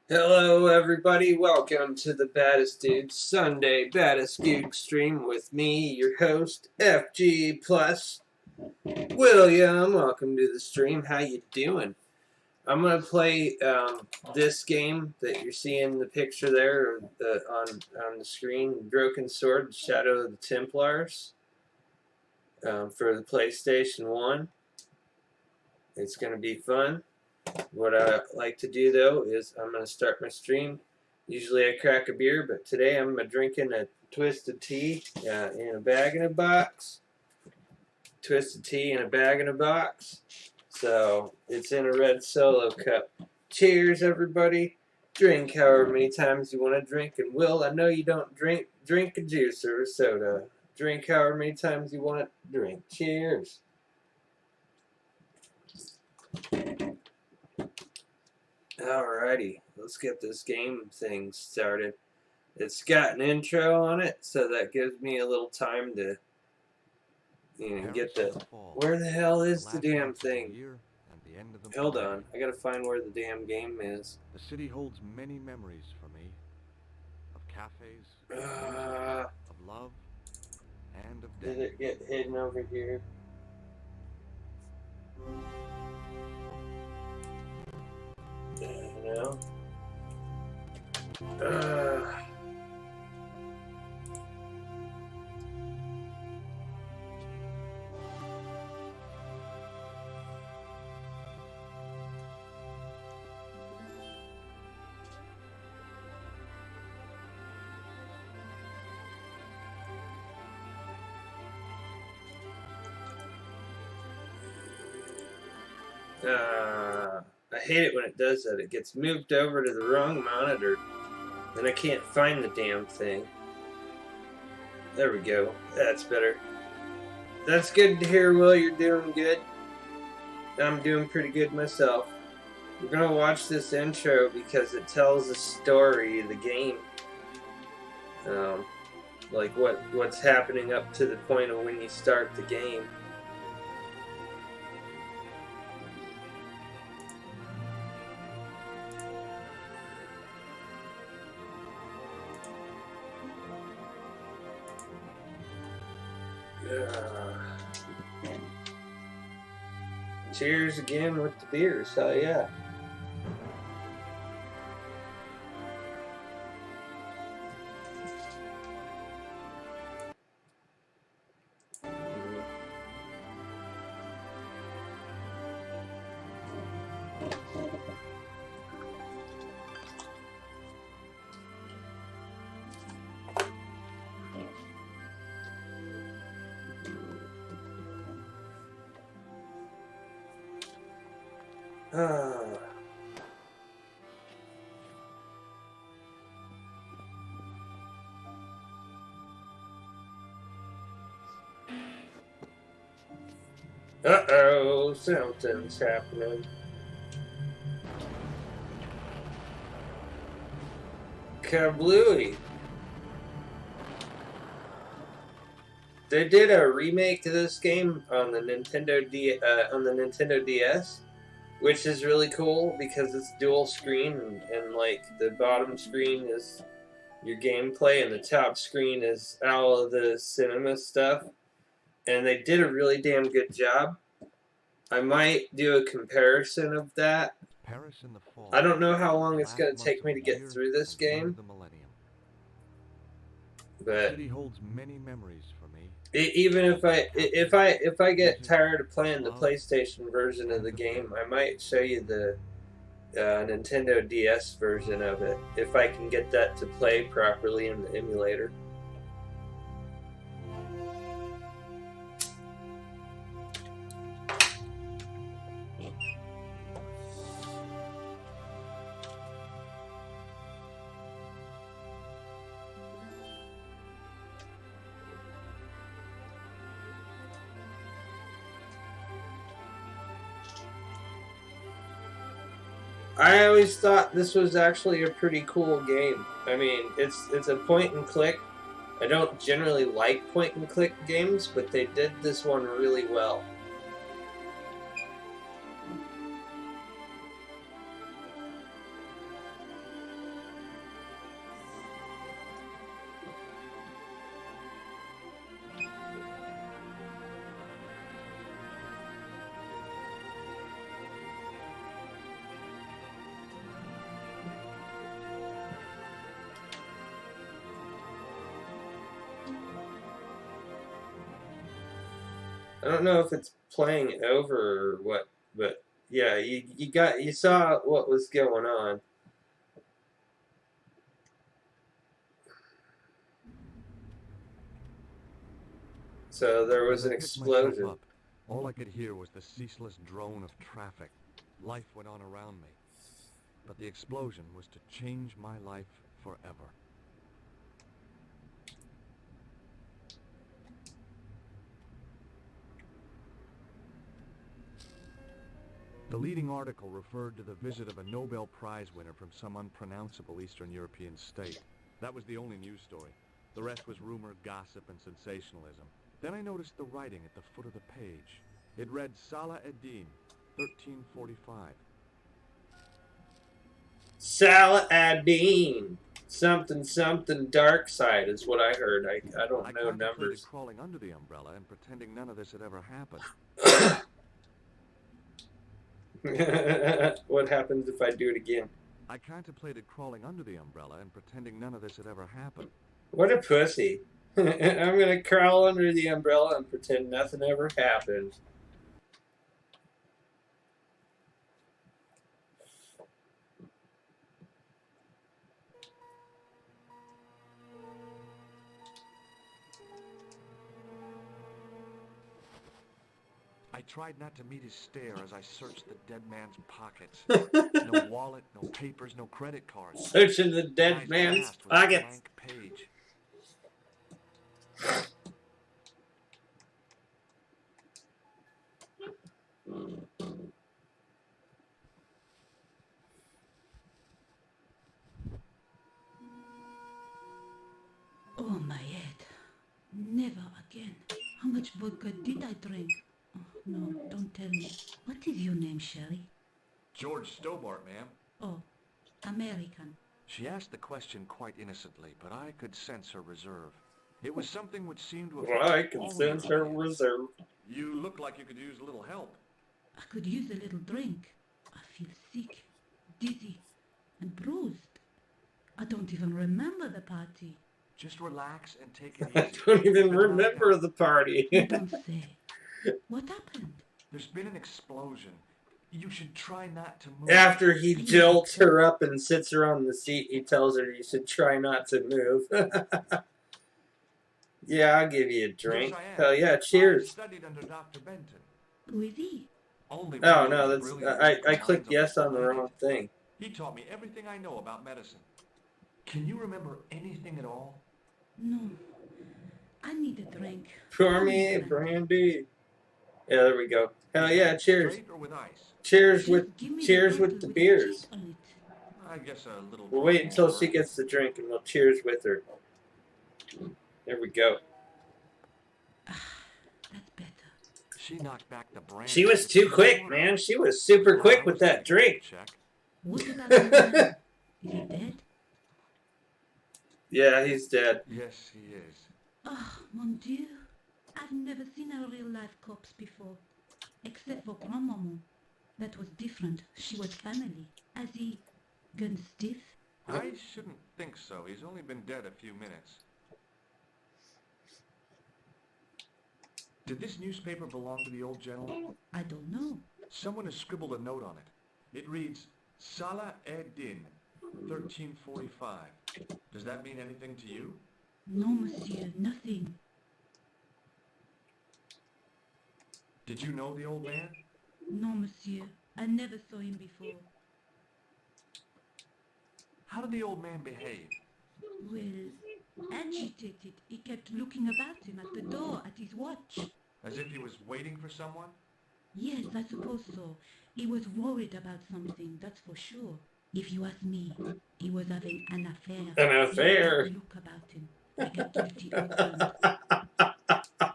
Hello, everybody. Welcome to the Baddest Dudes Sunday Baddest Goog stream with me, your host, FG Plus William. Welcome to the stream. How you doing? I'm gonna play this game that you're seeing the picture there on the screen. Broken Sword: Shadow of the Templars for the PlayStation 1. It's gonna be fun. What I like to do though is I'm going to start my stream. Usually I crack a beer, but today I'm drinking a twisted tea in a bag in a box. Twisted tea in a bag in a box. So it's in a red Solo cup. Cheers, everybody. Drink however many times you want to drink. And Will, I know you don't drink a juice or a soda. Drink however many times you want to drink. Cheers. Alrighty, let's get this game thing started. It's got an intro on it, so that gives me a little time to, get the... Where the hell is the damn thing? Hold on, I gotta find where the damn game is. The city holds many memories for me. Of cafes, of love, and of death. Did it get hidden over here? No. I hate it when it does that. It gets moved over to the wrong monitor, and I can't find the damn thing. There we go. That's better. That's good to hear, Will. You're doing good. I'm doing pretty good myself. We're gonna watch this intro because it tells the story of the game. Like what's happening up to the point of when you start the game. Cheers again with the beers, hell yeah. Uh-oh, something's happening. Kablooey. They did a remake of this game on the Nintendo DS, which is really cool because it's dual screen and like the bottom screen is your gameplay and the top screen is all of the cinema stuff. And they did a really damn good job. I might do a comparison of that. I don't know how long it's going to take me to get through this game. But the city holds many memories for me. Even if I get tired of playing the PlayStation version of the game, I might show you the Nintendo DS version of it if I can get that to play properly in the emulator. I always thought this was actually a pretty cool game. I mean, it's a point and click. I don't generally like point and click games, but they did this one really well. I don't know if it's playing over or what, but yeah, you saw what was going on. So there was As an I picked myself explosion. up, all I could hear was the ceaseless drone of traffic. Life went on around me. But the explosion was to change my life forever. The leading article referred to the visit of a Nobel Prize winner from some unpronounceable Eastern European state. That was the only news story. The rest was rumor, gossip, and sensationalism. Then I noticed the writing at the foot of the page. It read Salah ad-Din, 1345. Salah ad-Din. Something, something dark side is what I heard. I don't know contemplated numbers. crawling under the umbrella and pretending none of this had ever happened. What happens if I do it again? I contemplated crawling under the umbrella and pretending none of this had ever happened. What a pussy. I'm gonna crawl under the umbrella and pretend nothing ever happened. I tried not to meet his stare as I searched the dead man's pockets. No wallet, no papers, no credit cards. Searching the The dead guy's man's past was a pockets. blank page. Oh, my head. Never again. How much vodka did I drink? Oh, no, don't tell me. What is your name, Sherry? George Stobart, ma'am. Oh, American. She asked the question quite innocently, but I could sense her reserve. It was something which seemed to Well, I affect can all sense her reserve. You look like you could use a little help. I could use a little drink. I feel sick, dizzy, and bruised. I don't even remember the party. Just relax and take it I easy. don't even You've been knocked remember out. the party. You don't say. What happened? There's been an explosion. You should try not to move. After he jolts her up and sits her on the seat, he tells her you should try not to move. Yeah, I'll give you a drink. Yes, I am. Hell yeah, I cheers. studied under Dr. Benton. Who is he? Only Oh one no, of the that's brilliant I medical clicked minds on yes the on the planet. wrong thing. He taught me everything I know about medicine. Can you remember anything at all? No. I need a drink. Pour me a brandy. Yeah, there we go. Hell yeah, cheers. Straight or with ice? Cheers Just with give me cheers the with bottle the a beers. cheat on it. I guess a little. We'll wait until more. she gets the drink and we'll cheers with her. There we go. That's better. She knocked back the brandy. She was too quick, man. She was super quick with that drink. Check. What about the man? Is he dead? Yeah, he's dead. Yes, he is. Oh, mon Dieu. I've never seen a real-life corpse before. Except for Grandmaman. That was different. She was family. Has he gone stiff? I shouldn't think so. He's only been dead a few minutes. Did this newspaper belong to the old gentleman? I don't know. Someone has scribbled a note on it. It reads, Salah ad-Din, 1345. Does that mean anything to you? No, monsieur, nothing. Did you know the old man? No, monsieur. I never saw him before. How did the old man behave? Well, agitated. He kept looking about him at the door, at his watch. As if he was waiting for someone? Yes, I suppose so. He was worried about something, that's for sure. If you ask me, he was having an affair. An affair. He had a look about him, like a guilty husband.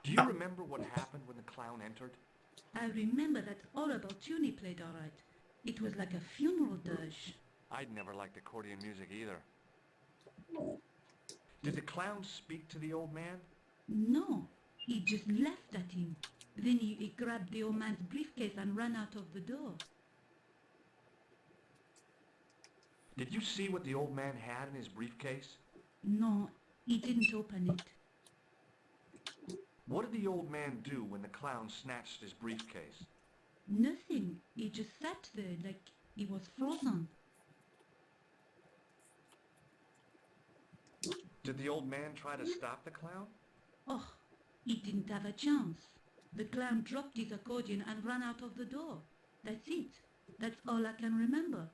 Do you remember what happened when the clown entered? I remember that all about Tuni played all right. It was like a funeral dirge. I'd never liked accordion music either. Did the clown speak to the old man? No, he just laughed at him. Then he grabbed the old man's briefcase and ran out of the door. Did you see what the old man had in his briefcase? No, he didn't open it. What did the old man do when the clown snatched his briefcase? Nothing. He just sat there like he was frozen. Did the old man try to stop the clown? Oh, he didn't have a chance. The clown dropped his accordion and ran out of the door. That's it. That's all I can remember.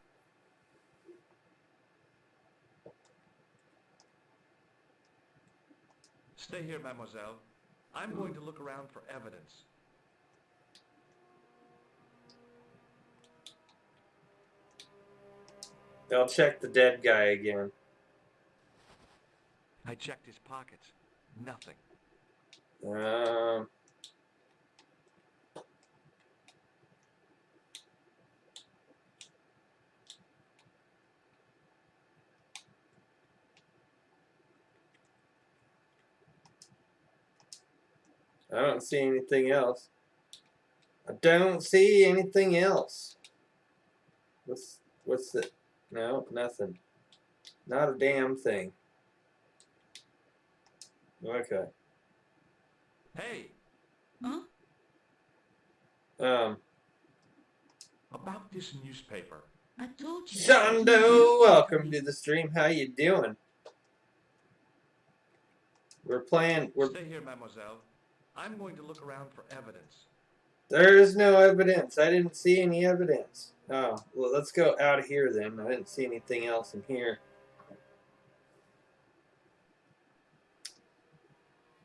Stay here, mademoiselle. I'm going to look around for evidence. I'll check the dead guy again. I checked his pockets. Nothing. I don't see anything else. I don't see anything else. What's it? No, nothing. Not a damn thing. Okay. Hey! Huh? About this newspaper. I told you. Shondo, welcome to the stream. How you doing? We're Stay here, mademoiselle. I'm going to look around for evidence. There's no evidence. I didn't see any evidence. Oh, well, let's go out of here then. I didn't see anything else in here.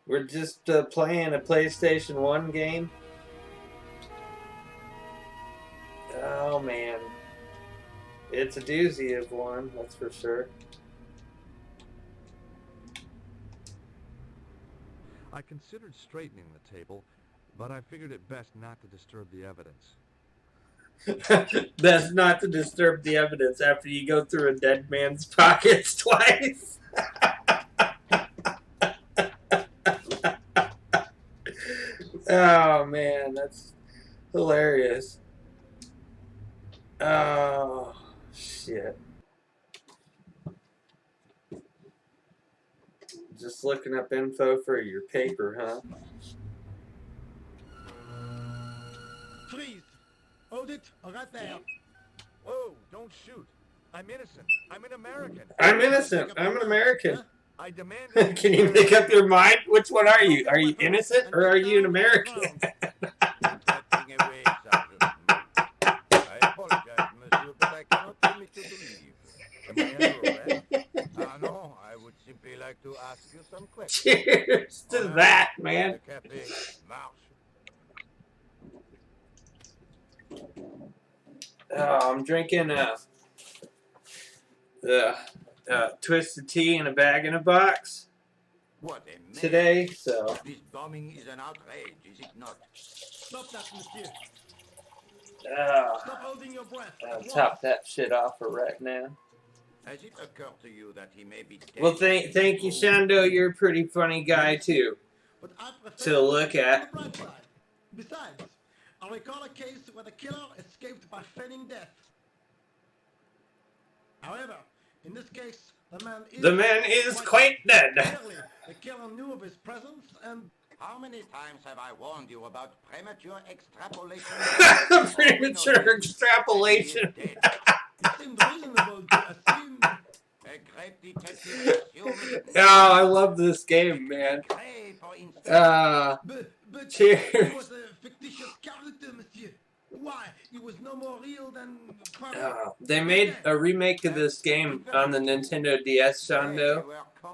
We're just playing a PlayStation 1 game. Oh, man. It's a doozy of one, that's for sure. I considered straightening the table, but I figured it best not to disturb the evidence. Best not to disturb the evidence after you go through a dead man's pockets twice. Oh, man, that's hilarious. Oh, shit. Just looking up info for your paper, huh? Freeze! Hold it, right there. Whoa, don't shoot. I'm innocent. I'm an American. I'm innocent. I'm an American. I demand... Can you make up your mind? Which one are you? Are you innocent or are you an American? I apologize, monsieur, but I cannot permit you to leave. Am I under arrest? No, I would simply like to ask you some questions. Cheers to that, man. The café marche. Oh, I'm drinking twisted tea in a bag in a box What a mess. today, so This bombing is an outrage, is it not? Stop that, monsieur. Stop holding your breath. I'll top that shit off right now. Has it occurred to you that he may be dead? Well, thank you, Shando. You're a pretty funny guy too But I prefer to look at. on the bright side. Besides, I recall a case where the killer escaped by feigning death. However, in this case, the man is quite dead. Clearly, the killer knew of his presence and... How many times have I warned you about premature extrapolation? Premature extrapolation. It seemed reasonable to assume... A great detective assumed... Oh, I love this game, man. But Cheers. He was a fictitious character, monsieur. Why? He was no more real than... They made a remake of this game on the Nintendo DS, Shando.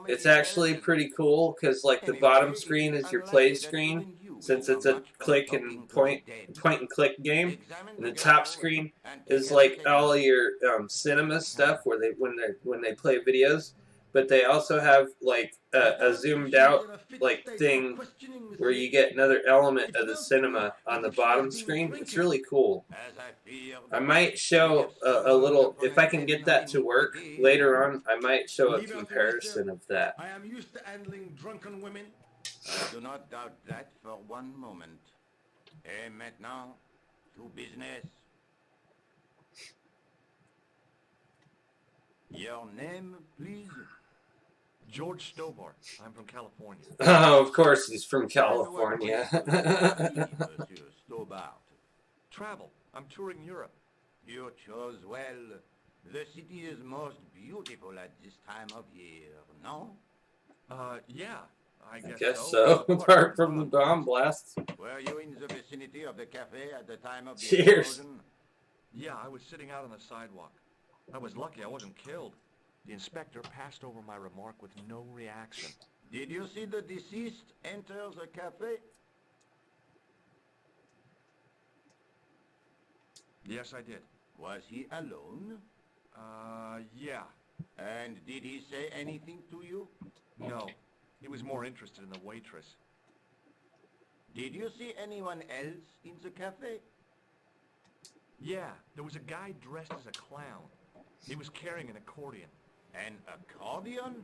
It's actually pretty cool because, like, the bottom screen is your play screen, since it's a click and point and click game. And the top screen is like all of your cinema stuff where when they play videos. But they also have like a zoomed out like thing where you get another element of the cinema on the bottom screen. It's really cool. I might show a little, if I can get that to work later on, I might show a comparison of that. I am used to handling drunken women. I do not doubt that for one moment. Et maintenant, to business. Your name, please? George Stobart. I'm from California. Oh, of course he's from And what California. place do you see, Monsieur Stobart? Travel. I'm touring Europe. You chose well. The city is most beautiful at this time of year, no? Yeah. I I guess, guess so. so, apart from the bomb blasts. Were you in the vicinity of the cafe at the time of the Cheers. explosion? Yeah, I was sitting out on the sidewalk. I was lucky I wasn't killed. The inspector passed over my remark with no reaction. Did you see the deceased enter the cafe? Yes, I did. Was he alone? Yeah. And did he say anything to you? No. He was more interested in the waitress. Did you see anyone else in the cafe? Yeah, there was a guy dressed as a clown. He was carrying an accordion. An accordion?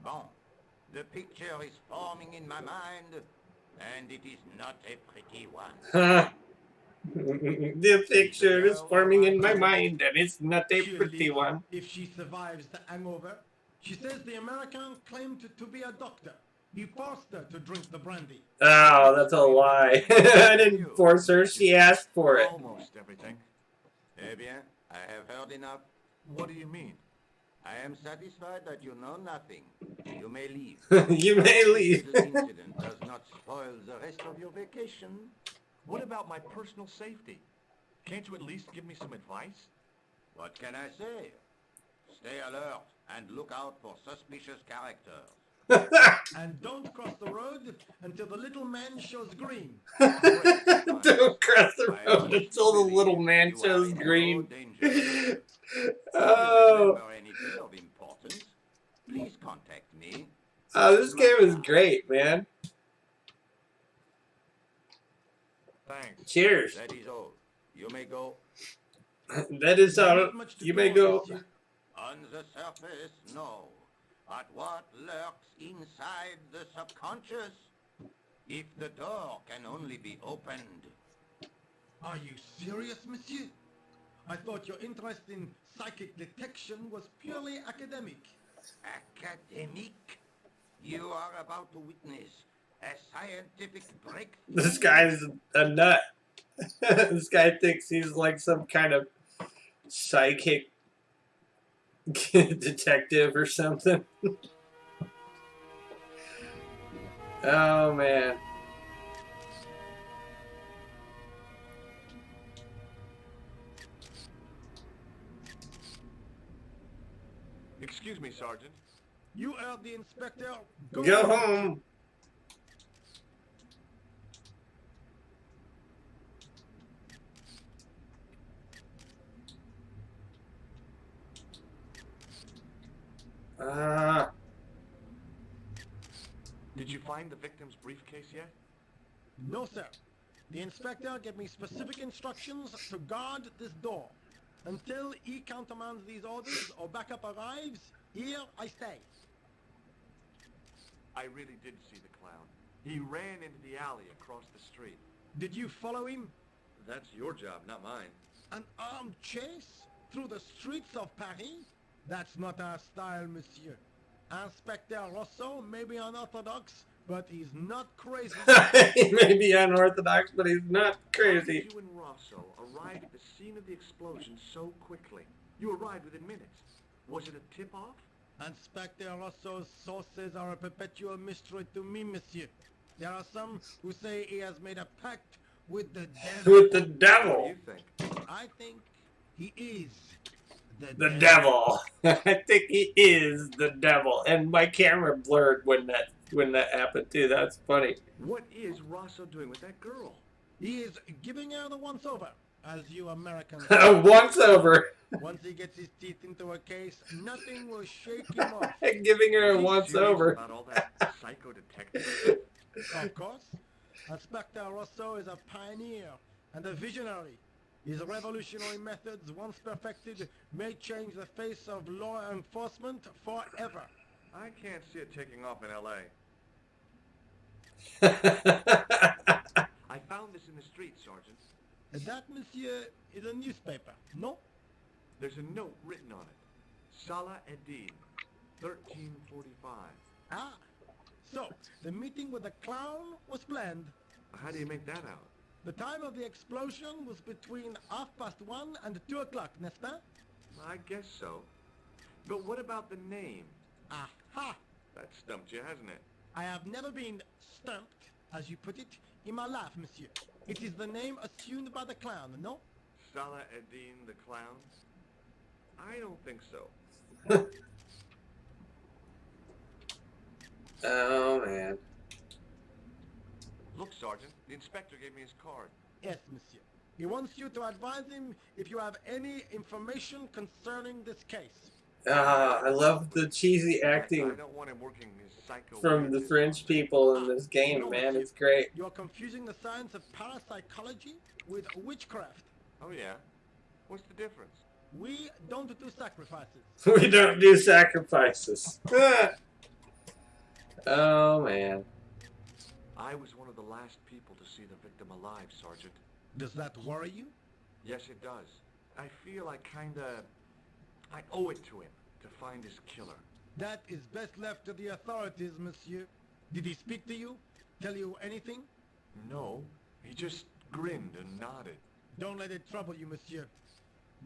Bon. The picture is forming in my mind, and it is not a pretty one. The picture is forming in my mind, and it's not a pretty one. If she survives the hangover, she says the American claimed to be a doctor. He forced her to drink the brandy. Oh, that's a lie. I didn't force her, she asked for it. Almost everything. Eh bien, I have heard enough. What do you mean? I am satisfied that you know nothing. You may leave. You may leave. This little incident does not spoil the rest of your vacation. What about my personal safety? Can't you at least give me some advice? What can I say? Stay alert and look out for suspicious characters. And don't cross the road until the little man shows green. Don't cross the road until the little man You are shows in no green. danger. If you Oh, remember anything of importance, please contact me. oh, this game is great, man. Thanks. Cheers. That is all. You may go. That is how Not much to you go may on, go. monsieur. On the surface, no. But what lurks inside the subconscious? If the door can only be opened. Are you serious, monsieur? I thought your interest in psychic detection was purely academic. Academic? You are about to witness a scientific breakthrough. This guy's a nut. This guy thinks he's like some kind of psychic detective or something. Oh, man. Excuse me, Sergeant. You heard the inspector. Go home. Did you find the victim's briefcase yet? No, sir. The inspector gave me specific instructions to guard this door. Until he countermands these orders or backup arrives, here I stay. I really did see the clown. He ran into the alley across the street. Did you follow him? That's your job, not mine. An armed chase through the streets of Paris? That's not our style, monsieur. Inspector Rousseau may be unorthodox, but he's not crazy. He may be unorthodox, but he's not How crazy. did you and Rosso arrive at the scene of the explosion so quickly? You arrived within minutes. Was it a tip-off? Inspector Rousseau's sources are a perpetual mystery to me, monsieur. There are some who say he has made a pact with the devil. With the What do devil. you think? I think he is The devil. I think he is the devil. And my camera blurred when that happened too. That's funny. What is Rosso doing with that girl? He is giving her the once-over, as you Americans. Once over. Once he gets his teeth into a case, nothing will shake him off. Giving her a Are you once serious over. about all that psycho detective? Of course, Inspector Rousseau is a pioneer and a visionary. His revolutionary methods, once perfected, may change the face of law enforcement forever. I can't see it taking off in L.A. I found this in the street, Sergeant. That, monsieur, is a newspaper, no? There's a note written on it. Salah Eddin. 13:45. Ah, so the meeting with the clown was planned. How do you make that out? The time of the explosion was between 1:30 and 2 o'clock, n'est-ce pas? I guess so. But what about the name? Aha! That stumped you, hasn't it? I have never been stumped, as you put it, in my life, monsieur. It is the name assumed by the clown, no? Salah Eddin the Clown? I don't think so. Oh, man. Look, Sergeant, the inspector gave me his card. Yes, monsieur. He wants you to advise him if you have any information concerning this case. I love the cheesy I acting don't want him working his psycho... from the French people in this game, No, man. monsieur. It's great. You are confusing the science of parapsychology with witchcraft. Oh, yeah? What's the difference? We don't do sacrifices. We don't do sacrifices. Oh, man. I was one of the last people to see the victim alive, Sergeant. Does that worry you? Yes, it does. I feel I owe it to him to find his killer. That is best left to the authorities, monsieur. Did he speak to you? Tell you anything? No, he just grinned and nodded. Don't let it trouble you, monsieur.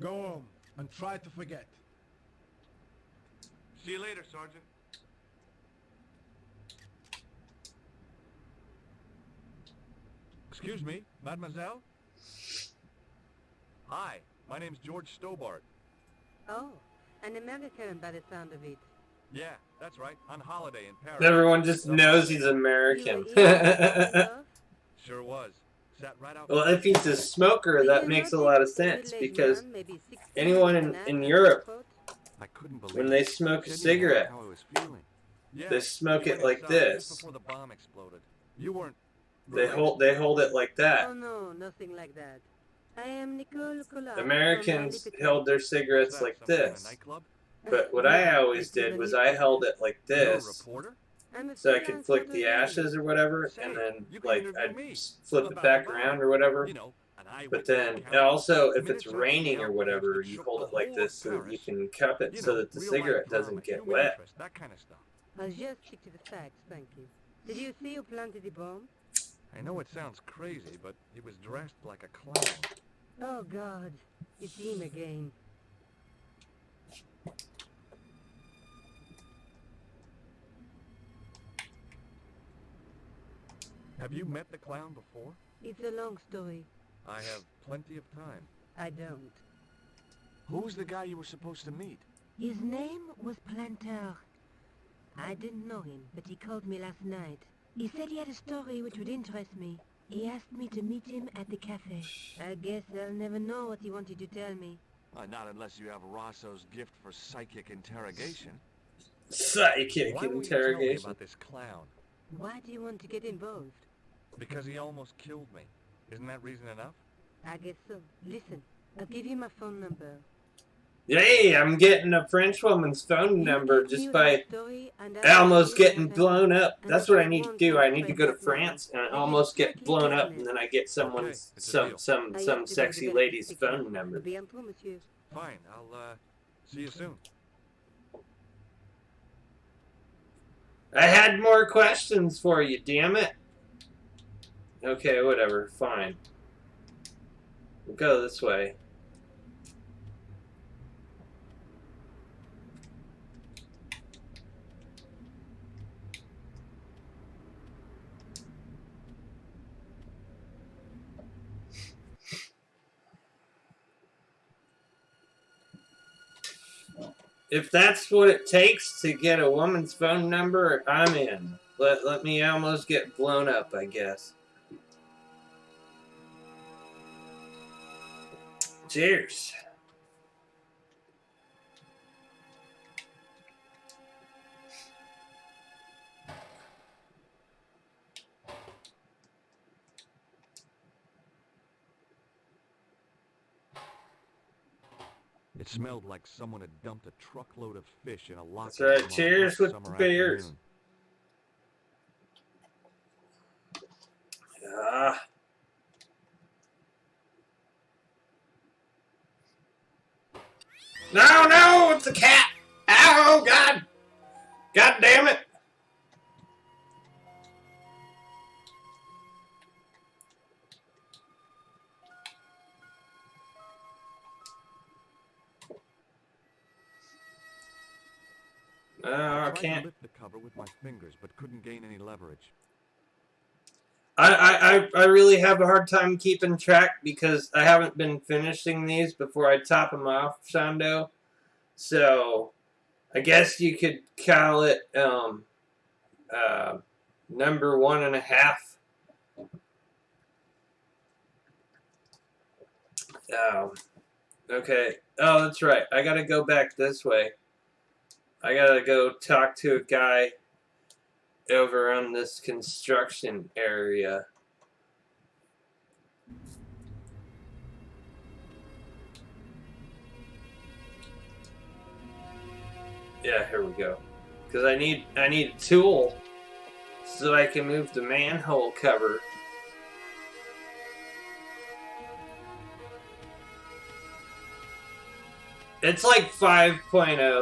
Go home and try to forget. See you later, Sergeant. Excuse me, mademoiselle? Hi, my name's George Stobart. Oh, an American by the sound of it. Yeah, that's right, on holiday in Paris. Everyone just knows he's American. You were in Sure was. Sat right out. Well, if he's a smoker, that makes a lot of sense, because anyone in Europe, I couldn't believe when they smoke a cigarette, how I was feeling. Yeah, they smoke you it went like inside this. Just before the bomb exploded. You weren't. They hold it like that. Oh no, nothing like that. I am Nicole Collard. Americans held their cigarettes like Some kind of this. nightclub? But what I always did was I held it like You're a this, reporter? so I could flick the ashes or whatever, and then like I'd flip it back around or whatever. You know, an eyewitness But then account. also, if it's Minutes after raining the or outrage, whatever, which you shook hold the it like whole this of so that you Paris. can cup it You so know, that the real-life cigarette drama, doesn't get human wet. interest, that kind of stuff. I'll just stick to the facts, thank you. Did you see who planted the bomb? I know it sounds crazy, but he was dressed like a clown. Oh God, it's him again. Have you met the clown before? It's a long story. I have plenty of time. I don't. Who was the guy you were supposed to meet? His name was Planter. I didn't know him, but he called me last night. He said he had a story which would interest me. He asked me to meet him at the cafe. I guess I'll never know what he wanted to tell me. Not unless you have Rosso's gift for psychic interrogation. Psychic Why won't you tell me interrogation. about this clown? Why do you want to get involved? Because he almost killed me. Isn't that reason enough? I guess so. Listen, I'll give you my phone number. Yay, I'm getting a French woman's phone You number give me just your by story and I'll almost tell you getting what I blown know. up. And That's I what I need to won't do. I need to express go to that now. France and It is almost get strictly blown up, business. and then I get someone's it's a deal. some I have to sexy go to lady's bed. phone number. À bientôt, monsieur. Fine, I'll, see you soon. I had more questions for you, damn it. Okay, whatever, fine. We'll go this way. If that's what it takes to get a woman's phone number, I'm in. Let me almost get blown up, I guess. Cheers. It smelled like someone had dumped a truckload of fish in a locker That's right. room on a Cheers hot with summer the beers. afternoon. Ah. No, it's a cat. Oh, God. I I tried can't. to lift the cover with my fingers, but couldn't gain any leverage. I really have a hard time keeping track because I haven't been finishing these before I top them off, Shondo. So I guess you could call it number 1.5. Okay. Oh, that's right. I gotta go back this way. I gotta go talk to a guy over on this construction area. Yeah, here we go. Because I need a tool so I can move the manhole cover. It's like 5.0,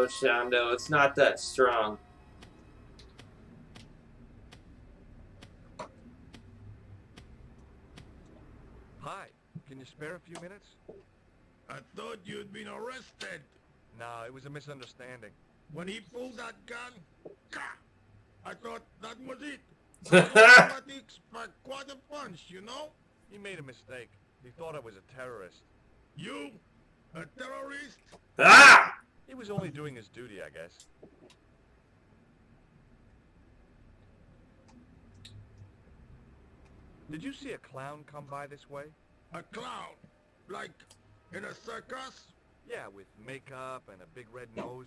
Shondo. It's not that strong. Hi, can you spare a few minutes? I thought you'd been arrested. No, it was a misunderstanding. When he pulled that gun, I thought that was it. Mathematics, but quite a punch, you know? He made a mistake. He thought I was a terrorist. You? A terrorist? Ah! He was only doing his duty, I guess. Did you see a clown come by this way? A clown? Like in a circus? Yeah, with makeup and a big red nose.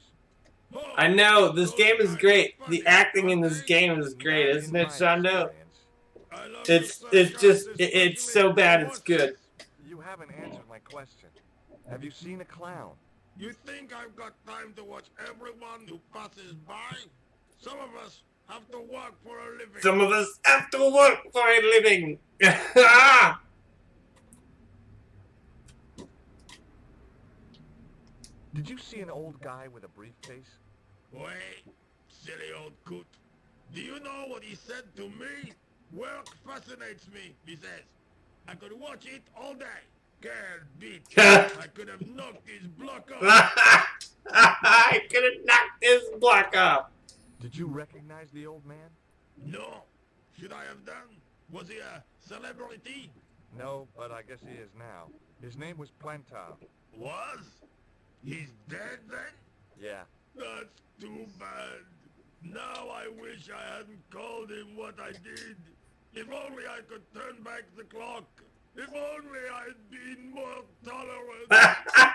Oh, I know, this those game is guys great. are The funny, acting in aren't this they? game is great, Not isn't in it, my Shondo? experience. I love It's the just sarcastic it's so argument bad of it's good. horses. You haven't answered my question. Have you seen a clown? You think I've got time to watch everyone who passes by? Some of us have to work for a living. Some of us have to work for a living. Ah! Did you see an old guy with a briefcase? Wait, silly old coot. Do you know what he said to me? Work fascinates me, he says. I could watch it all day. Can't beat. I could have knocked his block off. I could have knocked this block off. Did you recognize the old man? No. Should I have done? Was he a celebrity? No, but I guess he is now. His name was Plantar. Was? He's dead then? Yeah. That's too bad. Now I wish I hadn't called him what I did. If only I could turn back the clock. If only I'd been more tolerant.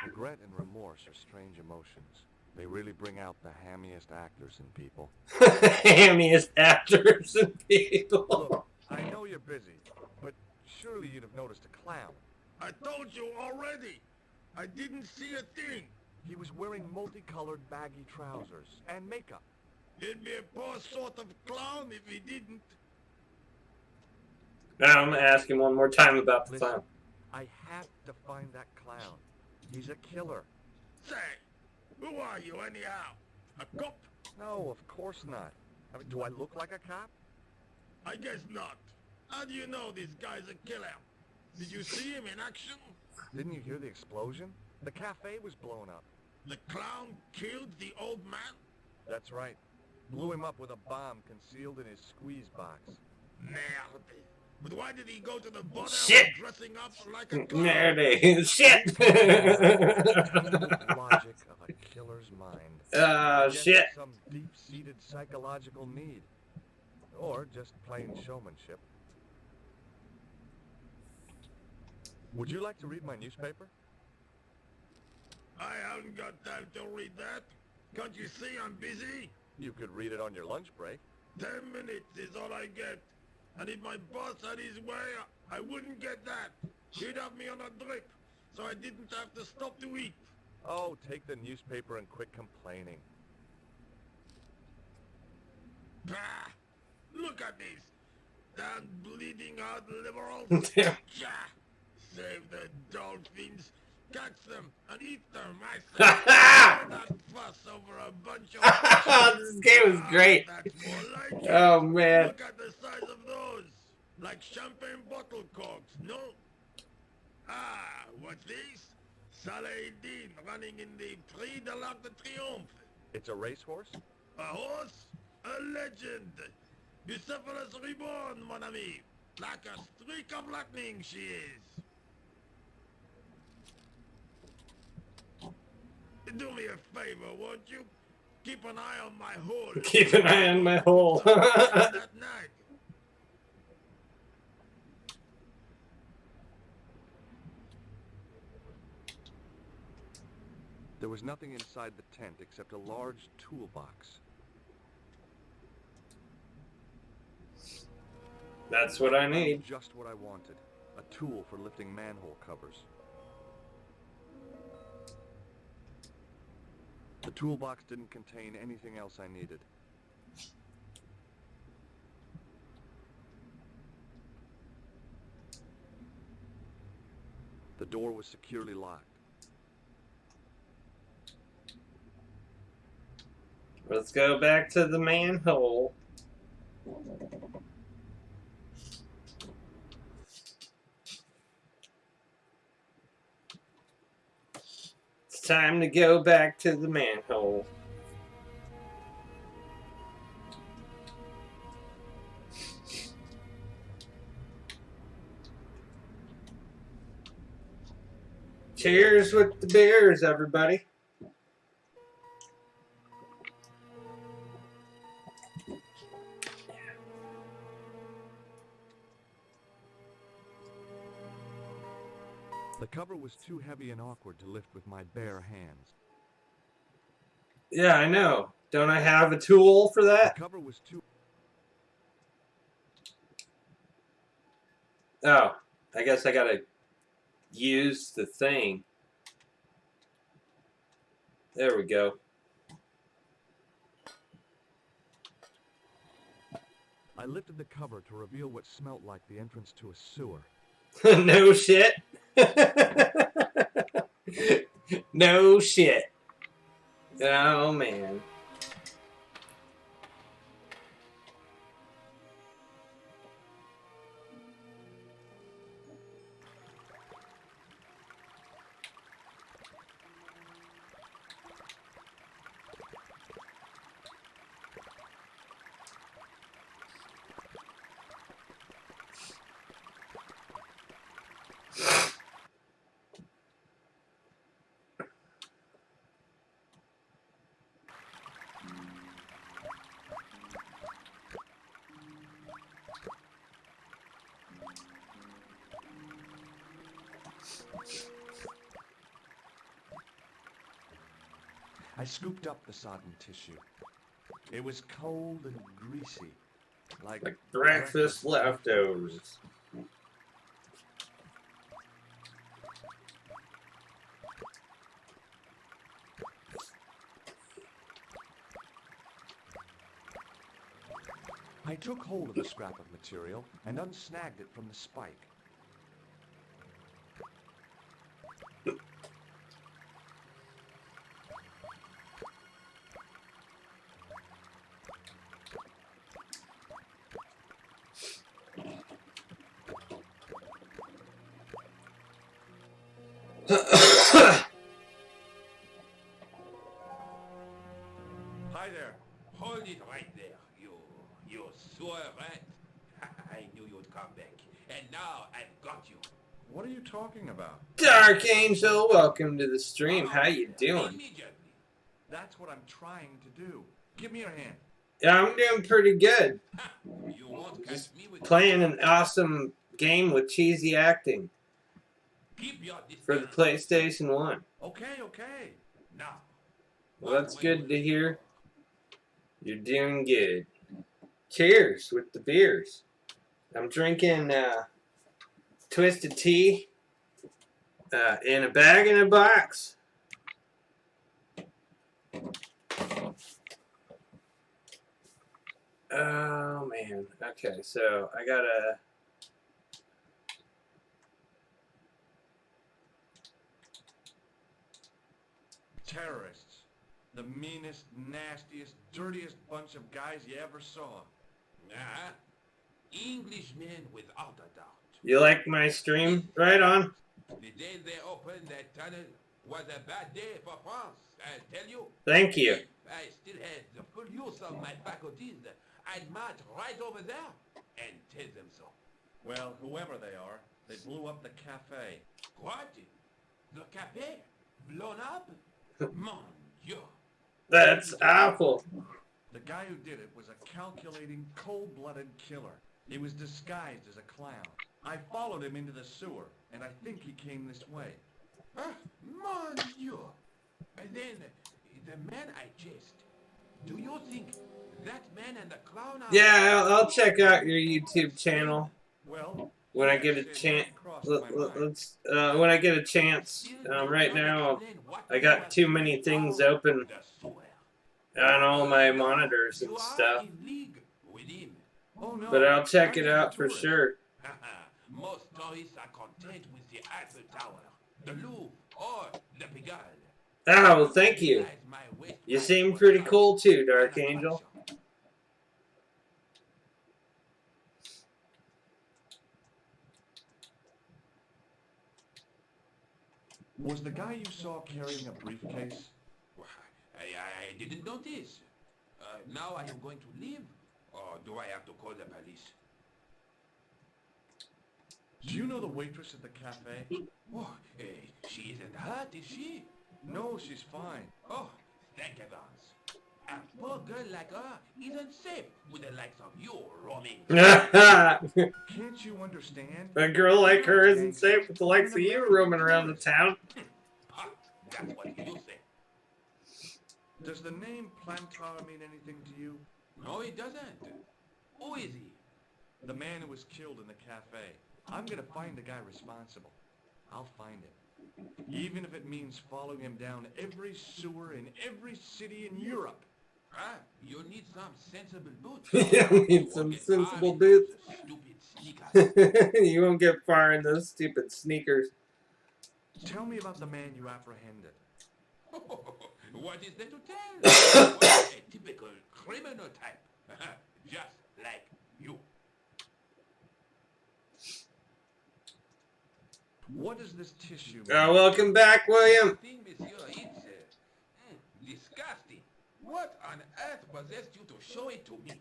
Regret and remorse are strange emotions. They really bring out the hammiest actors in people. Hammiest actors and people. Look, I know you're busy, but surely you'd have noticed a clown. I told you already. I didn't see a thing. He was wearing multicolored baggy trousers and makeup. He'd be a poor sort of clown if he didn't. Now I'm gonna ask him one more time about the Listen, clown. I have to find that clown. He's a killer. Say, who are you anyhow? A cop? No, of course not. I mean, do I look like a cop? I guess not. How do you know this guy's a killer? Did you see him in action? Didn't you hear the explosion? The cafe was blown up. The clown killed the old man? That's right. Blew him up with a bomb concealed in his squeeze box. Merde. But why did he go to the bother Shit. of dressing up like a clown? Nerdy. Shit. The logic of a killer's mind. I guess Shit. it's some deep-seated psychological need. Or just plain showmanship. Would you like to read my newspaper? I haven't got time to read that. Can't you see I'm busy? You could read it on your lunch break. 10 minutes is all I get. And if my boss had his way, I wouldn't get that. He'd have me on a drip, so I didn't have to stop to eat. Oh, take the newspaper and quit complaining. Bah! Look at this. Damn bleeding out liberals. Damn. Cha! Save the dolphins. Catch them and eat them, I say. All that fuss over a bunch of... This game is great. That's more like it. Oh man. Look at the size of those. Like champagne bottle corks, no? Ah, what's this? Saladin running in the Prix de l'Arc de Triomphe. It's a racehorse? A horse? A legend. Bucephalus reborn, mon ami. Like a streak of lightning she is. Do me a favor, won't you? Keep an eye on my hole. Keep an eye on my hole. That nag. There was nothing inside the tent except a large toolbox. That's what I need. Just what I wanted. A tool for lifting manhole covers. The toolbox didn't contain anything else I needed. The door was securely locked. Let's go back to the manhole. It's time to go back to the manhole. Cheers with the beers, everybody. The cover was too heavy and awkward to lift with my bare hands. Yeah, I know. Don't I have a tool for The that? cover was too... Oh, I guess I gotta use the thing. There we go. I lifted the cover to reveal what smelt like the entrance to a sewer. No shit. No shit. Oh man. I scooped up the sodden tissue. It was cold and greasy, like breakfast leftovers. I took hold of the scrap of material and unsnagged it from the spike. Hi there. Hold it right there, you sewer rat. I knew you'd come back. And now I've got you. What are you talking about? Dark Angel, welcome to the stream. How you doing? Immediately. That's what I'm trying to do. Give me your hand. Yeah, I'm doing pretty good. You won't catch me with Playing an awesome game with cheesy acting Keep your for the distance. PlayStation 1. Okay. Now. Well, that's good to hear. You're doing good. Cheers with the beers. I'm drinking Twisted Tea in a bag in a box. Oh man. Okay, so I gotta. Terrorists. The meanest, nastiest, dirtiest bunch of guys you ever saw. Nah. Englishmen without a doubt. You like my stream? Right on. The day they opened that tunnel was a bad day for France, I tell you. Thank you. I still had the full use of my faculties, I'd march right over there and tell them so. Well, whoever they are, they blew up the cafe. What? The cafe? Blown up? Mon Dieu. That's awful. The guy who did it was a calculating, cold-blooded killer. He was disguised as a clown. I followed him into the sewer, and I think he came this way. Mon Dieu. And then, the man I chased. Do you think that man and the clown are... Yeah, I'll check out your YouTube channel Well, when I get a chance. When I get a chance. Right now, I got too many things open on all my monitors and stuff. oh no, But I'll check I'm it a out for tourist. sure. Most tourists are content with the Eiffel Tower, the Louvre, or the Pigalle. Oh, well, thank you. You seem pretty cool too, Dark Angel. Was the guy you saw carrying a briefcase? I didn't notice. Now I am going to leave, or do I have to call the police? Do you know the waitress at the cafe? Oh, she isn't hurt, is she? No, she's fine. Oh, thank heavens. A poor girl like her isn't safe with the likes of you roaming. Can't you understand? A girl like her isn't safe with the likes of you roaming around the town. That's what you say. Does the name Plantar mean anything to you? No, it doesn't. Who is he? The man who was killed in the cafe. I'm gonna find the guy responsible. I'll find him. Even if it means following him down every sewer in every city in Europe. You need some sensible boots. Yeah, we need some sensible boots. Stupid sneakers. You won't get far in those stupid sneakers. Tell me about the man you apprehended. What is there to tell? A typical criminal type. Just like you. What is this tissue? Welcome back, William. Thing, monsieur, it's disgusting. What on earth possessed you to show it to me?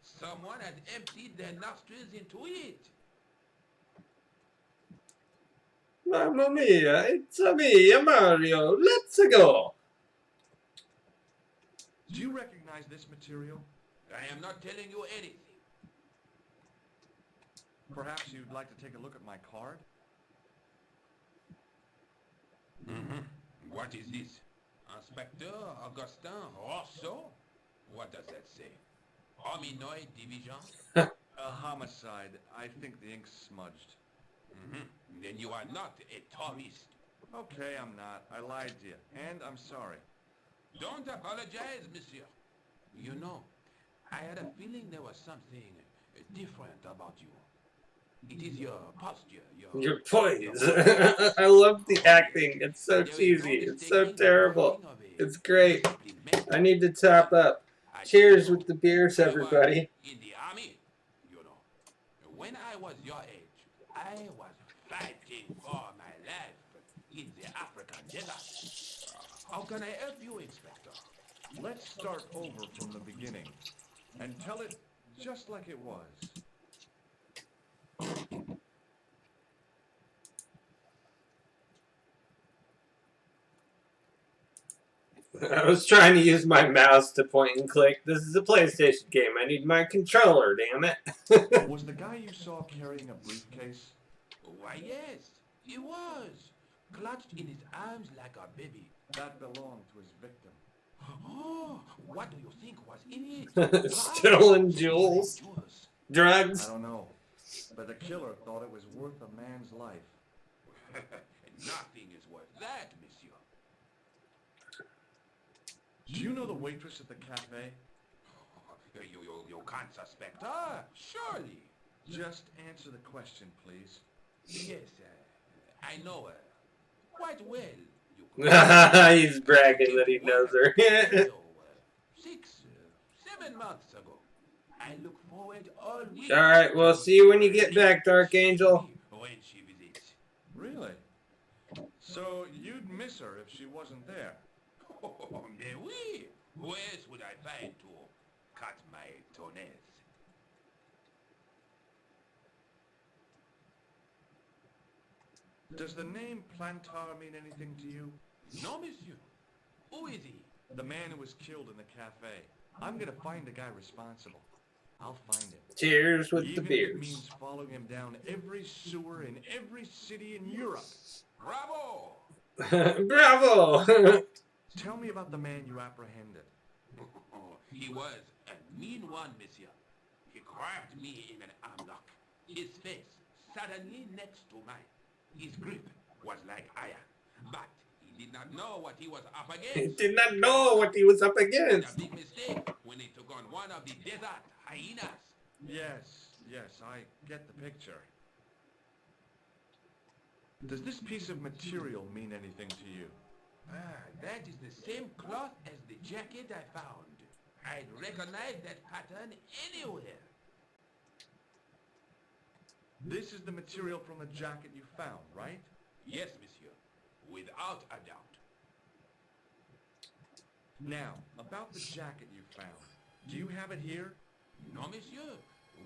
Someone had emptied their nostrils into it. Mamma mia, it's me, Mario. Let's go. Do you recognize this material? I am not telling you anything. Perhaps you'd like to take a look at my card? What is this? Inspector Augustin Rousseau? What does that say? Hominoid division? A homicide. I think the ink's smudged. Then you are not a tourist. Okay, I'm not. I lied to you. And I'm sorry. Don't apologize, monsieur. You know, I had a feeling there was something different about you. It is your posture, Your poise. I love the acting. It's so cheesy. It's so terrible. It's great. I need to top up. Cheers with the beers, everybody. In the army, you know. When I was your age, I was fighting for my life in the African desert. How can I help you, Inspector? Let's start over from the beginning and tell it just like it was. I was trying to use my mouse to point and click. This is a PlayStation game. I need my controller, damn it. Was the guy you saw carrying a briefcase? Why, yes, he was. Clutched in his arms like a baby. That belonged to his victim. Oh, what do you think was in it? Stolen jewels? Drugs? I don't know. But the killer thought it was worth a man's life. Nothing is worth that, monsieur. Do you know the waitress at the cafe? You can't suspect her, surely. Just answer the question, please. Yes, I know her. Quite well, you could. He's bragging that he knows her. 7 months ago. I look forward all week. Alright, well, see you when you get back, Dark Angel. When she visits. Really? So you'd miss her if she wasn't there? Oh, mais oui. Who else would I find to cut my toenails? Does the name Plantar mean anything to you? No, monsieur. Who is he? The man who was killed in the cafe. I'm gonna find the guy responsible. I'll find him. Cheers with the Even if it beers. means following him down every sewer in every city in Europe. Bravo! Bravo! Tell me about the man you apprehended. He was a mean one, monsieur. He grabbed me in an armlock. His face suddenly next to mine. His grip was like iron, but he did not know what he was up He against. did not know what he was up Made against. a big mistake when he took on one of the desert hyenas. Yes, I get the picture. Does this piece of material mean anything to you? That is the same cloth as the jacket I found. I'd recognize that pattern anywhere. This is the material from the jacket you found, right? Yes, monsieur, without a doubt. Now, about the jacket you found. Do you have it here? No, monsieur.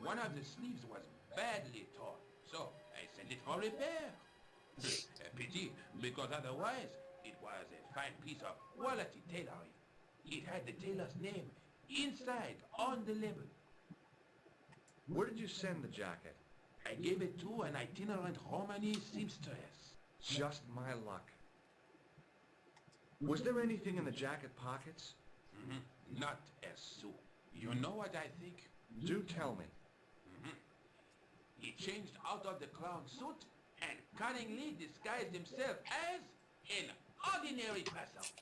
One of the sleeves was badly torn, so I sent it for repair. A pity, because otherwise it was a fine piece of quality tailoring. It had the tailor's name inside on the label. Where did you send the jacket? I gave it to an itinerant Romani seamstress. Just my luck. Was there anything in the jacket pockets? Not a sou. You know what I think? Do tell me. He changed out of the clown suit and cunningly disguised himself as an ordinary person.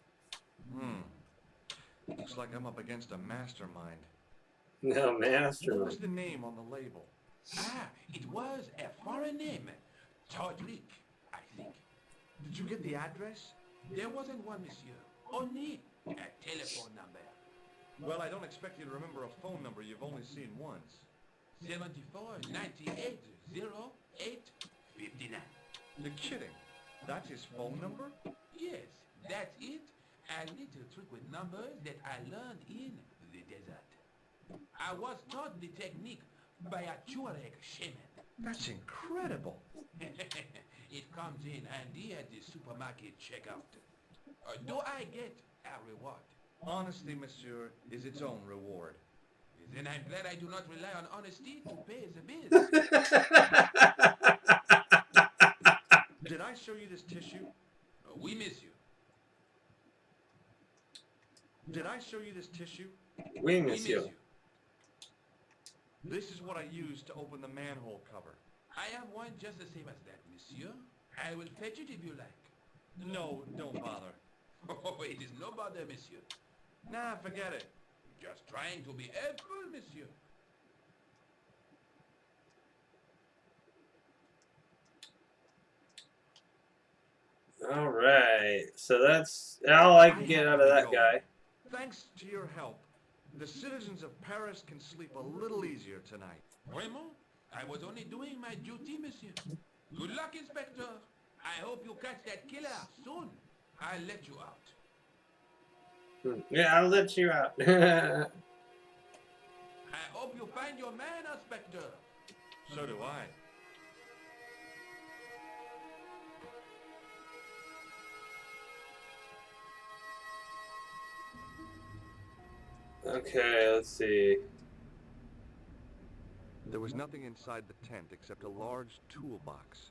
Looks like I'm up against a mastermind. No, What master. was the name on the label? It was a foreign name. Todrick, I think. Did you get the address? There wasn't one, monsieur. Only a telephone number. Well, I don't expect you to remember a phone number you've only seen once. 74 98 08 59. You're kidding. That's his phone number? Yes, that's it. A little trick with numbers that I learned in the desert. I was taught the technique by a Tuareg shaman. That's incredible. It comes in handy at the supermarket checkout. Do I get a reward? Honesty, monsieur, is its own reward. Then I'm glad I do not rely on honesty to pay the bills. Did I show you this tissue? We miss you. Did I show you this tissue? We We miss you. This is what I used to open the manhole cover. I have one just the same as that, monsieur. I will fetch it if you like. No, don't bother. Oh, it is no bother, monsieur. Nah, forget it. Just trying to be helpful, monsieur. All right. So that's all I can get out of that guy. Thanks to your help, the citizens of Paris can sleep a little easier tonight. Vraiment? I was only doing my duty, monsieur. Good luck, Inspector. I hope you catch that killer soon. I'll let you out. Yeah, I'll let you out. I hope you find your man, Inspector. So do I. Okay, let's see. There was nothing inside the tent except a large toolbox.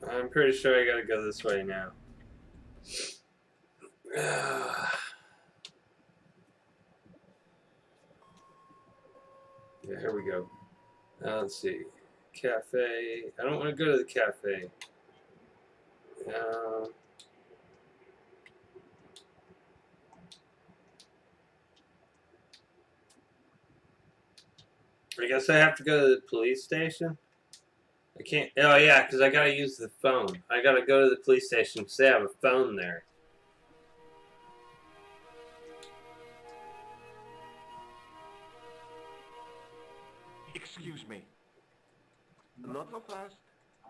I'm pretty sure I gotta go this way now. Yeah, here we go. Let's see. Cafe. I don't want to go to the cafe. I guess I have to go to the police station. I can't. Oh yeah, because I gotta use the phone. I gotta go to the police station because they have a phone there. Excuse me. Not so fast.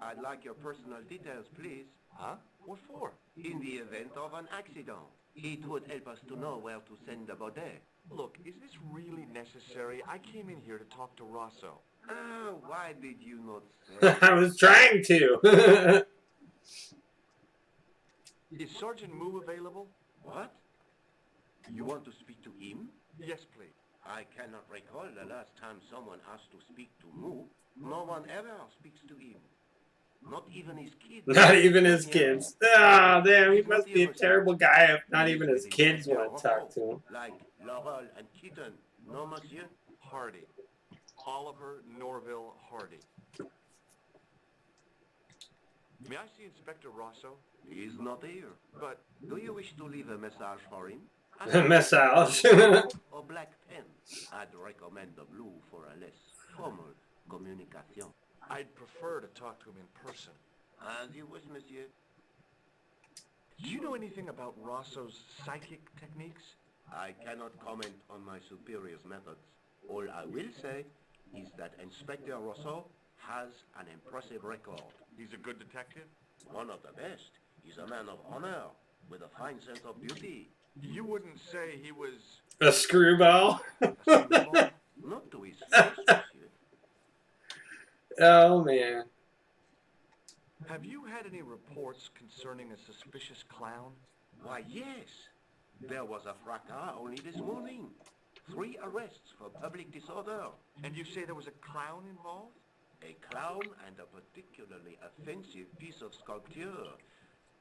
I'd like your personal details, please. Huh? What for? In the event of an accident, it would help us to know where to send the body. Look, is this really necessary? I came in here to talk to Rosso. Ah, why did you not say? I was trying to. Is Sergeant Moo available? What? You want to speak to him? Yes, please. I cannot recall the last time someone asked to speak to Moo. No one ever speaks to him. Not even his kids. Not even his kids. Ah, damn, he must be a terrible guy if not even his kids want to talk to him. Like Laurel and Kitten. No, monsieur? Hardy. Oliver Norville Hardy. May I see Inspector Rosso? He's not here. But Do you wish to leave a message for him? Message. Or black pen? I'd recommend the blue for a less formal communication. I'd prefer to talk to him in person. As you wish, monsieur. Do you know anything about Rosso's psychic techniques? I cannot comment on my superior's methods. All I will say is that Inspector Rosso has an impressive record. He's a good detective? One of the best. He's a man of honor, with a fine sense of duty. You wouldn't say he was A screwball. a screwball? Not to his face, monsieur. Oh, man. Have you had any reports concerning a suspicious clown? Why, yes. There was a fracas only this morning. 3 arrests for public disorder. And you say there was a clown involved? A clown and a particularly offensive piece of sculpture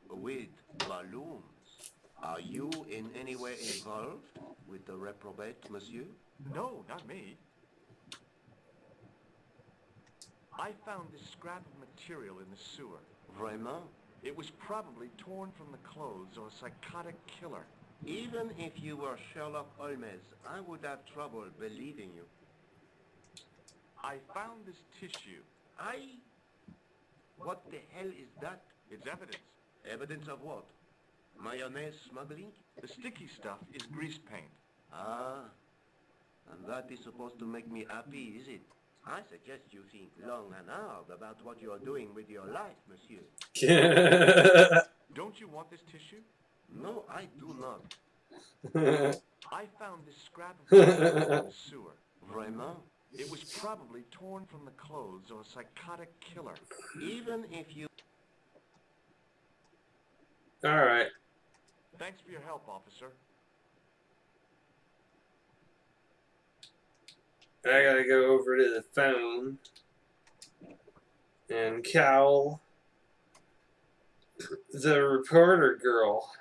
with balloons. Are you in any way involved with the reprobate, monsieur? No, not me. I found this scrap of material in the sewer. Vraiment? It was probably torn from the clothes of a psychotic killer. Even if you were Sherlock Holmes, I would have trouble believing you. I found this tissue. What the hell is that? It's evidence. Evidence of what? Mayonnaise smuggling? The sticky stuff is grease paint. Ah, and that is supposed to make me happy, is it? I suggest you think long and hard about what you are doing with your life, monsieur. Don't you want this tissue? No, I do not. I found this scrap of material in the sewer. Vraiment? It was probably torn from the clothes of a psychotic killer. Even if you... All right. Thanks for your help, officer. I gotta go over to the phone and call the reporter girl.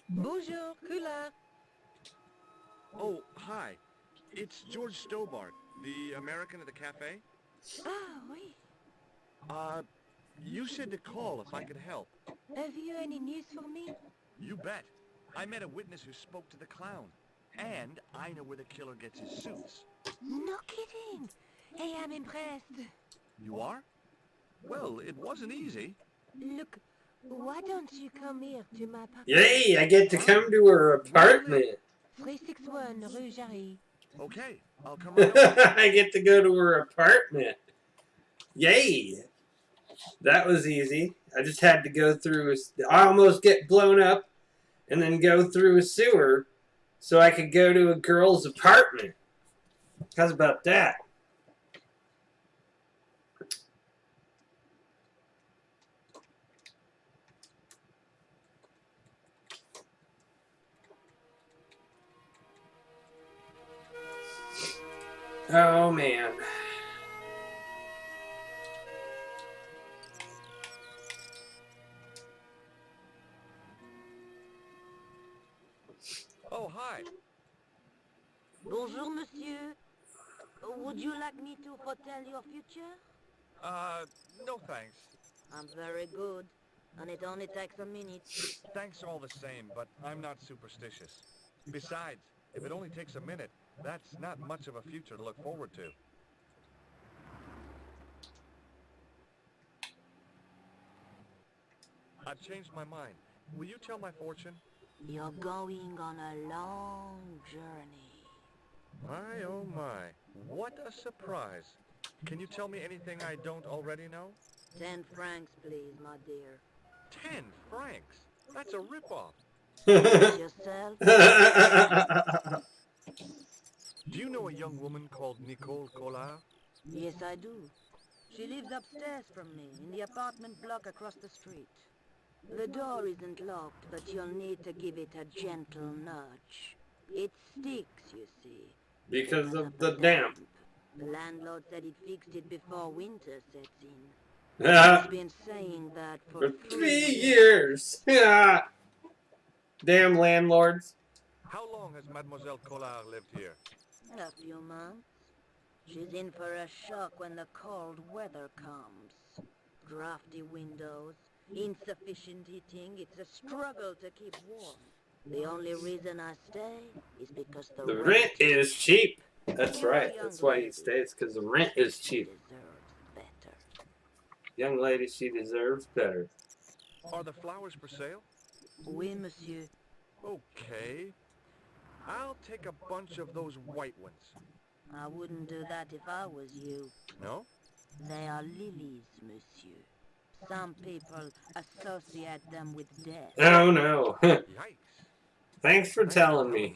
Bonjour, Kula. Oh, hi. It's George Stobart, the American at the cafe. Ah, oui. You said to call if I could help. Have you any news for me? You bet. I met a witness who spoke to the clown. And I know where the killer gets his suits. No kidding. Hey, I'm impressed. You are? Well, it wasn't easy. Look, why don't you come here to my apartment? Yay, I get to come to her apartment. 361 Rue Jarry. Okay, I'll come right over. I get to go to her apartment. Yay. That was easy. I just had to go through, I almost get blown up and then go through a sewer so I could go to a girl's apartment. How's about that? Oh, man. Oh, hi. Bonjour, monsieur. Would you like me to foretell your future? No thanks. I'm very good, and it only takes a minute. Thanks all the same, but I'm not superstitious. Besides, if it only takes a minute, that's not much of a future to look forward to. I've changed my mind. Will you tell my fortune? You're going on a long journey. My, oh my. What a surprise. Can you tell me anything I don't already know? 10 francs, please, my dear. 10 francs? That's a ripoff. Yourself? Do you know a young woman called Nicole Collard? Yes, I do. She lives upstairs from me, in the apartment block across the street. The door isn't locked, but you'll need to give it a gentle nudge. It sticks, you see. Because of the damp. The landlord said he'd fixed it before winter sets in. Ah, He's been saying that for for 3 years. Ah. Damn landlords. How long has Mademoiselle Collard lived here? A few months. She's in for a shock when the cold weather comes. Drafty windows, insufficient heating. It's a struggle to keep warm. The only reason I stay is because The rent is cheap. That's You're a right. young That's why he lady. stays, because the rent is cheap. Deserves better. Young lady, she deserves better. Are the flowers for sale? Oui, monsieur. Okay. I'll take a bunch of those white ones. I wouldn't do that if I was you. No? They are lilies, monsieur. Some people associate them with death. Oh no. Yikes. Thanks for telling me.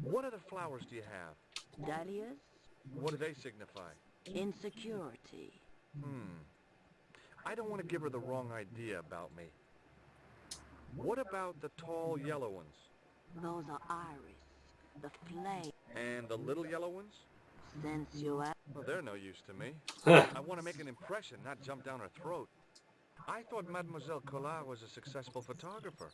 What other flowers do you have? Dahlias? What do they signify? Insecurity. I don't want to give her the wrong idea about me. What about the tall yellow ones? Those are iris. The flame. And the little yellow ones? Sensual. Well, they're no use to me. Huh. I want to make an impression, not jump down her throat. I thought Mademoiselle Collard was a successful photographer.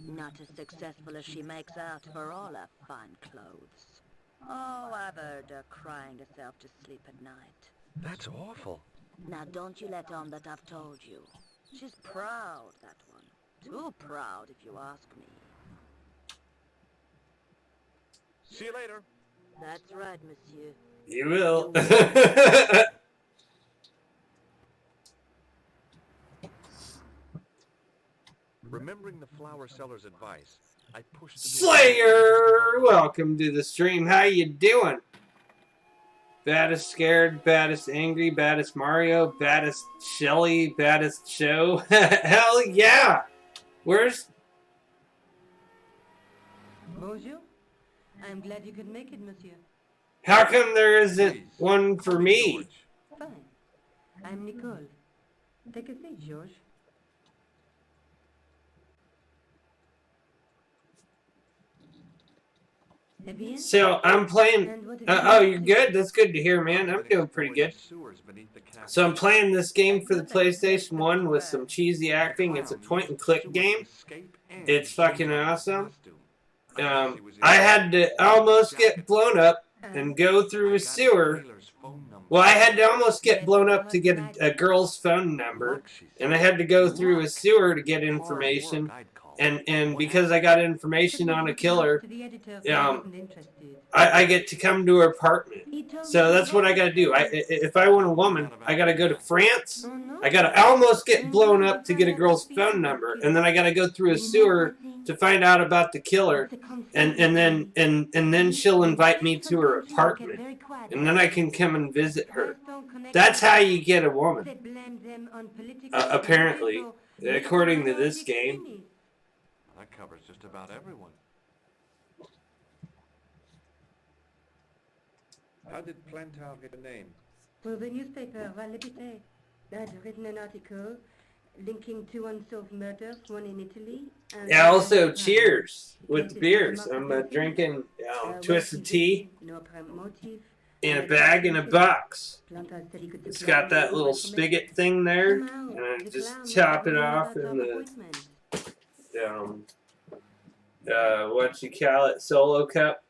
Not as successful as she makes out for all her fine clothes. Oh, I've heard her crying herself to sleep at night. That's awful. Now don't you let on that I've told you. She's proud, that one. Too proud, if you ask me. See you later. That's right, monsieur. You will. Remembering the flower seller's advice, I pushed the Slayer! Welcome to the stream. How you doing? Baddest scared, baddest angry, baddest Mario, baddest Shelly, baddest show. Hell yeah! Where's... Bonjour. I'm glad you could make it, monsieur. How come there isn't one for me? Fine. I'm Nicole. Take a seat, George. Eh bien? So, I'm playing... oh, you're good? That's good to hear, man. I'm doing pretty good. So I'm playing this game for the PlayStation 1 with some cheesy acting. It's a point-and-click game. It's fucking awesome. I had to almost get blown up and go through a sewer. Well, I had to almost get blown up to get a girl's phone number. And I had to go through a sewer to get information. And because I got information on a killer, I get to come to her apartment. So that's what I got to do. If I want a woman, I got to go to France. I got to almost get blown up to get a girl's phone number. And then I got to go through a sewer to find out about the killer. And then she'll invite me to her apartment. And then I can come and visit her. That's how you get a woman. Apparently, according to this game. That covers just about everyone. How did Plantar get a name? Well, the newspaper, La Liberté, had written an article linking two unsolved murders, one in Italy. And Yeah, also cheers with the beers. I'm drinking twisted tea in a bag in a box. It's got that little spigot thing there, and I just chop it off in the what you call it, solo cup.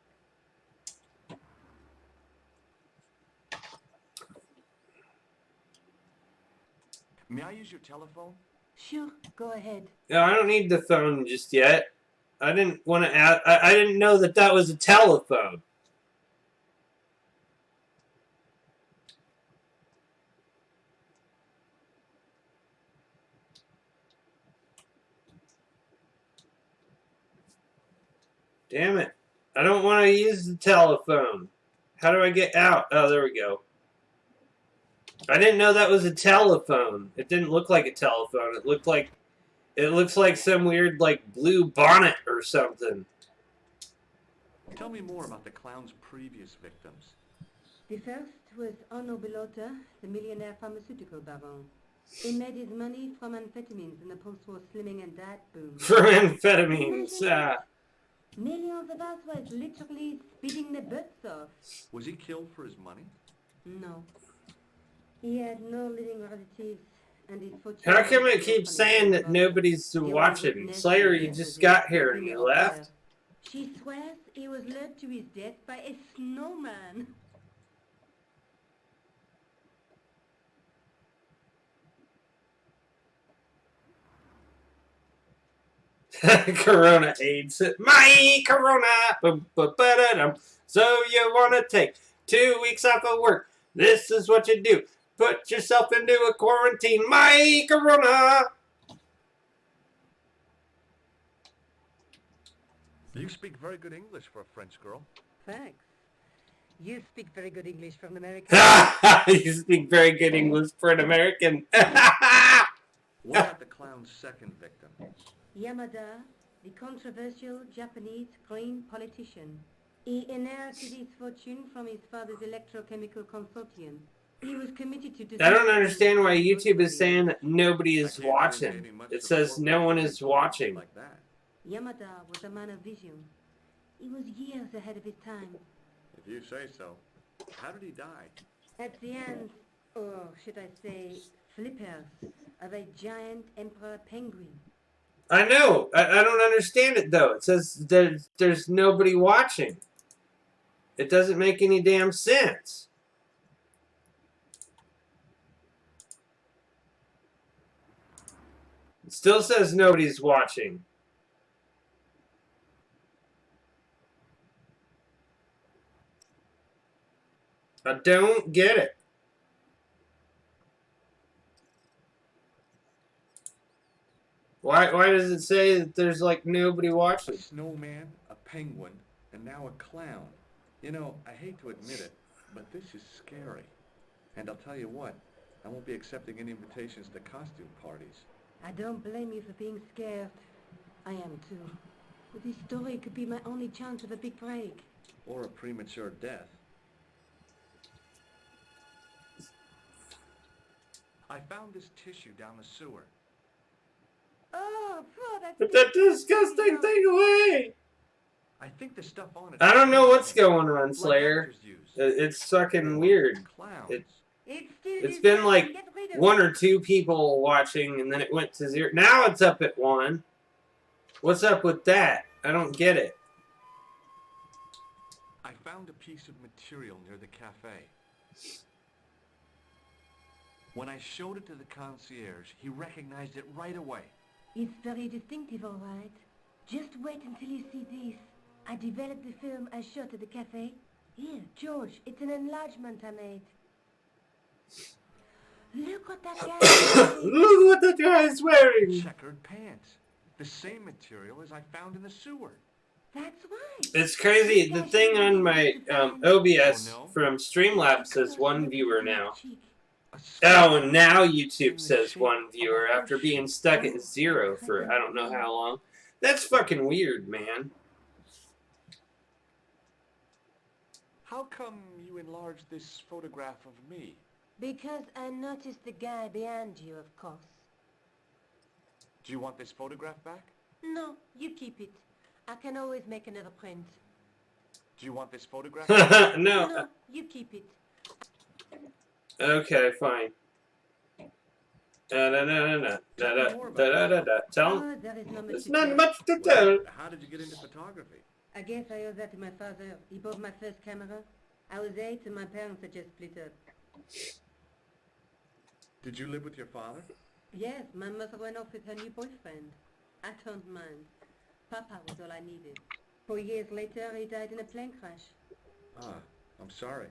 May I use your telephone? Sure, go ahead. No, I don't need the phone just yet. I didn't want to add. I didn't know that was a telephone. Damn it. I don't want to use the telephone. How do I get out? Oh, there we go. I didn't know that was a telephone. It didn't look like a telephone. It looks like some weird, like, blue bonnet or something. Tell me more about the clown's previous victims. The first was Arno Bellotta, the millionaire pharmaceutical baron. He made his money from amphetamines in the post-war slimming and diet boom. From amphetamines. Millions of housewives literally speeding their butts off. Was he killed for his money? No. He had no living relatives, and his fortune... How come it keeps saying that nobody's watching? Slayer, you just got here and you left? She swears he was led to his death by a snowman. Corona AIDS. My Corona. So you want to take 2 weeks off of work. This is what you do. Put yourself into a quarantine. My Corona. You speak very good English for a French girl. Thanks. You speak very good English for an American. You speak very good English for an American. What about the clown's second victim? Yamada, the controversial Japanese green politician. He inherited his fortune from his father's electrochemical consortium. He was committed to... I don't understand why YouTube is saying that nobody is watching. It says no one is watching. Like that. Yamada was a man of vision. He was years ahead of his time. If you say so. How did he die? At the end, or should I say, flippers, of a giant emperor penguin. I know. I don't understand it, though. It says there's nobody watching. It doesn't make any damn sense. It still says nobody's watching. I don't get it. Why does it say that there's like nobody watching? A snowman, a penguin, and now a clown. You know, I hate to admit it, but this is scary. And I'll tell you what, I won't be accepting any invitations to costume parties. I don't blame you for being scared. I am too. But this story could be my only chance of a big break. Or a premature death. I found this tissue down the sewer. Oh, that's... Put that disgusting thing away! I think the stuff on it... I don't know what's going on, Slayer. actors use. It's fucking weird. Clowns. It's been like 1 or 2 people watching, and then it went to 0. Now it's up at 1. What's up with that? I don't get it. I found a piece of material near the cafe. When I showed it to the concierge, he recognized it right away. It's very distinctive, all right. Just wait until you see this. I developed the film I shot at the cafe. Here, George, it's an enlargement I made. Look what that guy is wearing. Look what the guy's wearing! Checkered pants. The same material as I found in the sewer. That's right. It's crazy. The thing on my OBS from Streamlabs says 1 viewer now. Oh, and now YouTube says 1 viewer after being stuck at 0 for I don't know how long. That's fucking weird, man. How come you enlarged this photograph of me? Because I noticed the guy behind you, of course. Do you want this photograph back? No, you keep it. I can always make another print. Do you want this photograph? No. No, you keep it. Okay, fine. Tell him. There is no much There's to not tell. much to tell. How did you get into photography? I guess I owe that to my father. He bought my first camera. I was 8 and my parents had just split up. Did you live with your father? Yes, my mother went off with her new boyfriend. I don't mind. Papa was all I needed. 4 years later, he died in a plane crash. Ah, I'm sorry.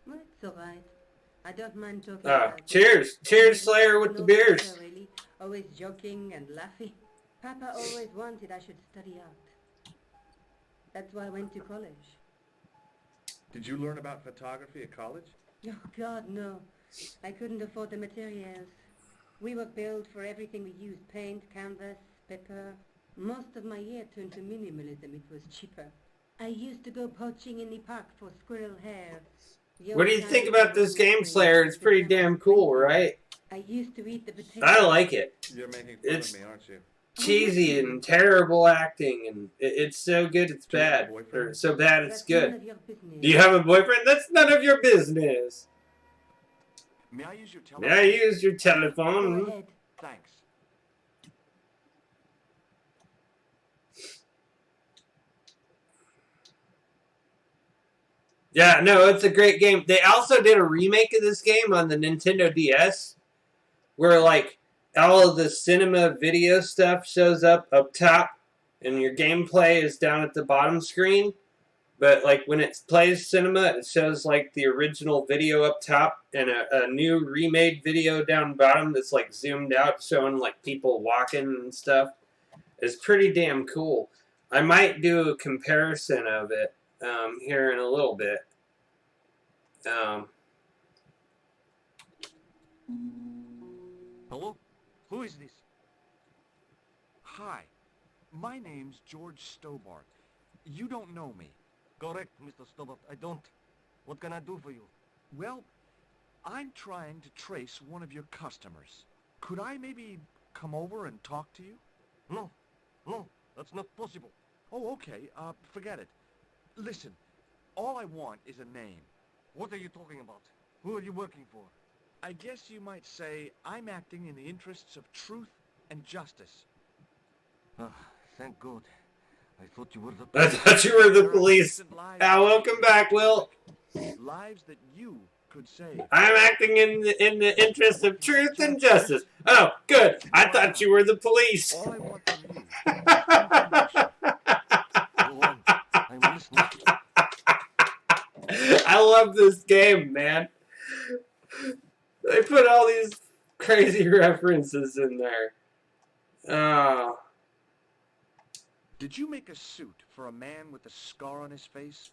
Well, it's all right. I don't mind talking Ah, about it. cheers. Cheers, Slayer, with the beers. Really. Always joking and laughing. Papa always wanted I should study art. That's why I went to college. Did you learn about photography at college? Oh, God, no. I couldn't afford the materials. We were billed for everything we used. Paint, canvas, paper. Most of my year turned to minimalism. It was cheaper. I used to go poaching in the park for squirrel hair. What do you think about this game, Slayer? It's pretty damn cool, right? I used to eat the potatoes. I like it. You're making fun It's of me, aren't you? cheesy and terrible acting, and it's so good it's Do you have a bad, boyfriend? or so bad it's That's none good. of your business. Do you have a boyfriend? That's none of your business. May I use your telephone? May I use your Go telephone? ahead. Thanks. Yeah, no, it's a great game. They also did a remake of this game on the Nintendo DS, where like all of the cinema video stuff shows up top, and your gameplay is down at the bottom screen. But like when it plays cinema, it shows like the original video up top and a new remade video down bottom that's like zoomed out, showing like people walking and stuff. It's pretty damn cool. I might do a comparison of it here in a little bit. Hello? Who is this? Hi. My name's George Stobart. You don't know me. Correct, Mr. Stobart. I don't. What can I do for you? Well, I'm trying to trace one of your customers. Could I maybe come over and talk to you? No. No, that's not possible. Oh, okay. Forget it. Listen, all I want is a name. What are you talking about? Who are you working for? I guess you might say I'm acting in the interests of truth and justice. Thank God. I thought you were the I thought you were the police. Welcome back, Will. Lives that you could save. I'm acting in the interest of truth and justice. Oh, good. I thought you were the police. All I want from you is information. Go on. I'm listening. I love this game, man. They put all these crazy references in there. Oh. Did you make a suit for a man with a scar on his face?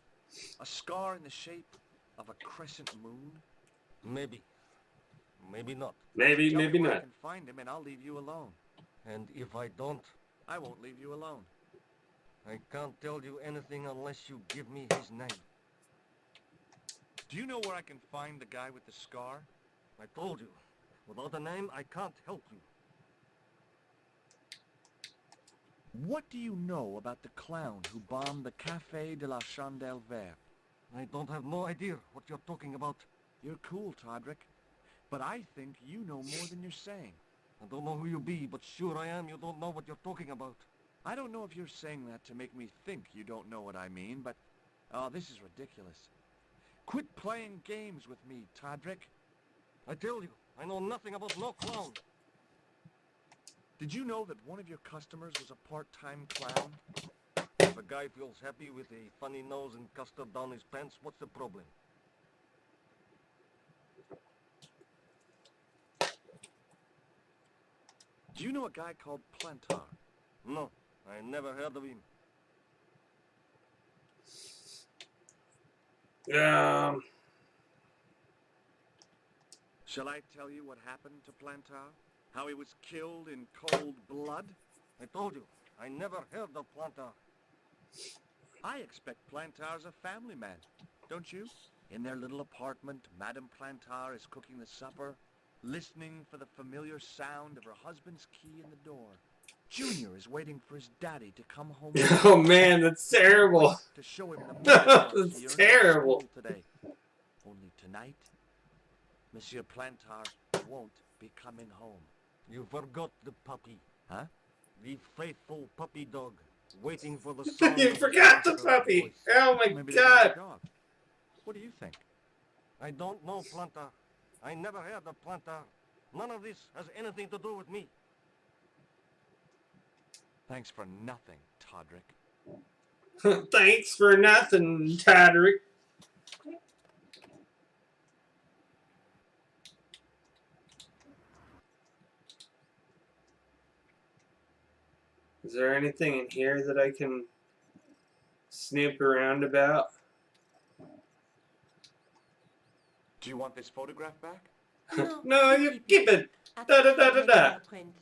A scar in the shape of a crescent moon? Maybe. Maybe not. Maybe, Tell maybe me where I not. can find him and I'll leave you alone. And if I don't, I won't leave you alone. I can't tell you anything unless you give me his name. Do you know where I can find the guy with the scar? I told you. Without a name, I can't help you. What do you know about the clown who bombed the Café de la Chandelle Verte? I don't have no idea what you're talking about. You're cool, Todrick. But I think you know more than you're saying. I don't know who you be, but sure I am you don't know what you're talking about. I don't know if you're saying that to make me think you don't know what I mean, but... Oh, this is ridiculous. Quit playing games with me, Todrick. I tell you, I know nothing about no clown. Did you know that one of your customers was a part-time clown? If a guy feels happy with a funny nose and custard down his pants, what's the problem? Do you know a guy called Plantar? No, I never heard of him. Shall I tell you what happened to Plantar? How he was killed in cold blood? I told you, I never heard of Plantar. I expect Plantar's a family man, don't you? In their little apartment, Madame Plantar is cooking the supper, listening for the familiar sound of her husband's key in the door. Junior is waiting for his daddy to come home. Oh man, that's terrible. To show him the math he That's earned at terrible. school today. Only tonight, Monsieur Plantar won't be coming home. You forgot the puppy, huh? The faithful puppy dog, waiting for the sound You of forgot the his puppy. voice. Oh my Maybe they have a god. dog. What do you think? I don't know, Plantar. I never heard of Plantar. None of this has anything to do with me. Thanks for nothing, Todrick. Thanks for nothing, Todrick. Is there anything in here that I can snoop around about. Do you want this photograph back? No, you keep it. I Da, da, can't da, da, take da. that print.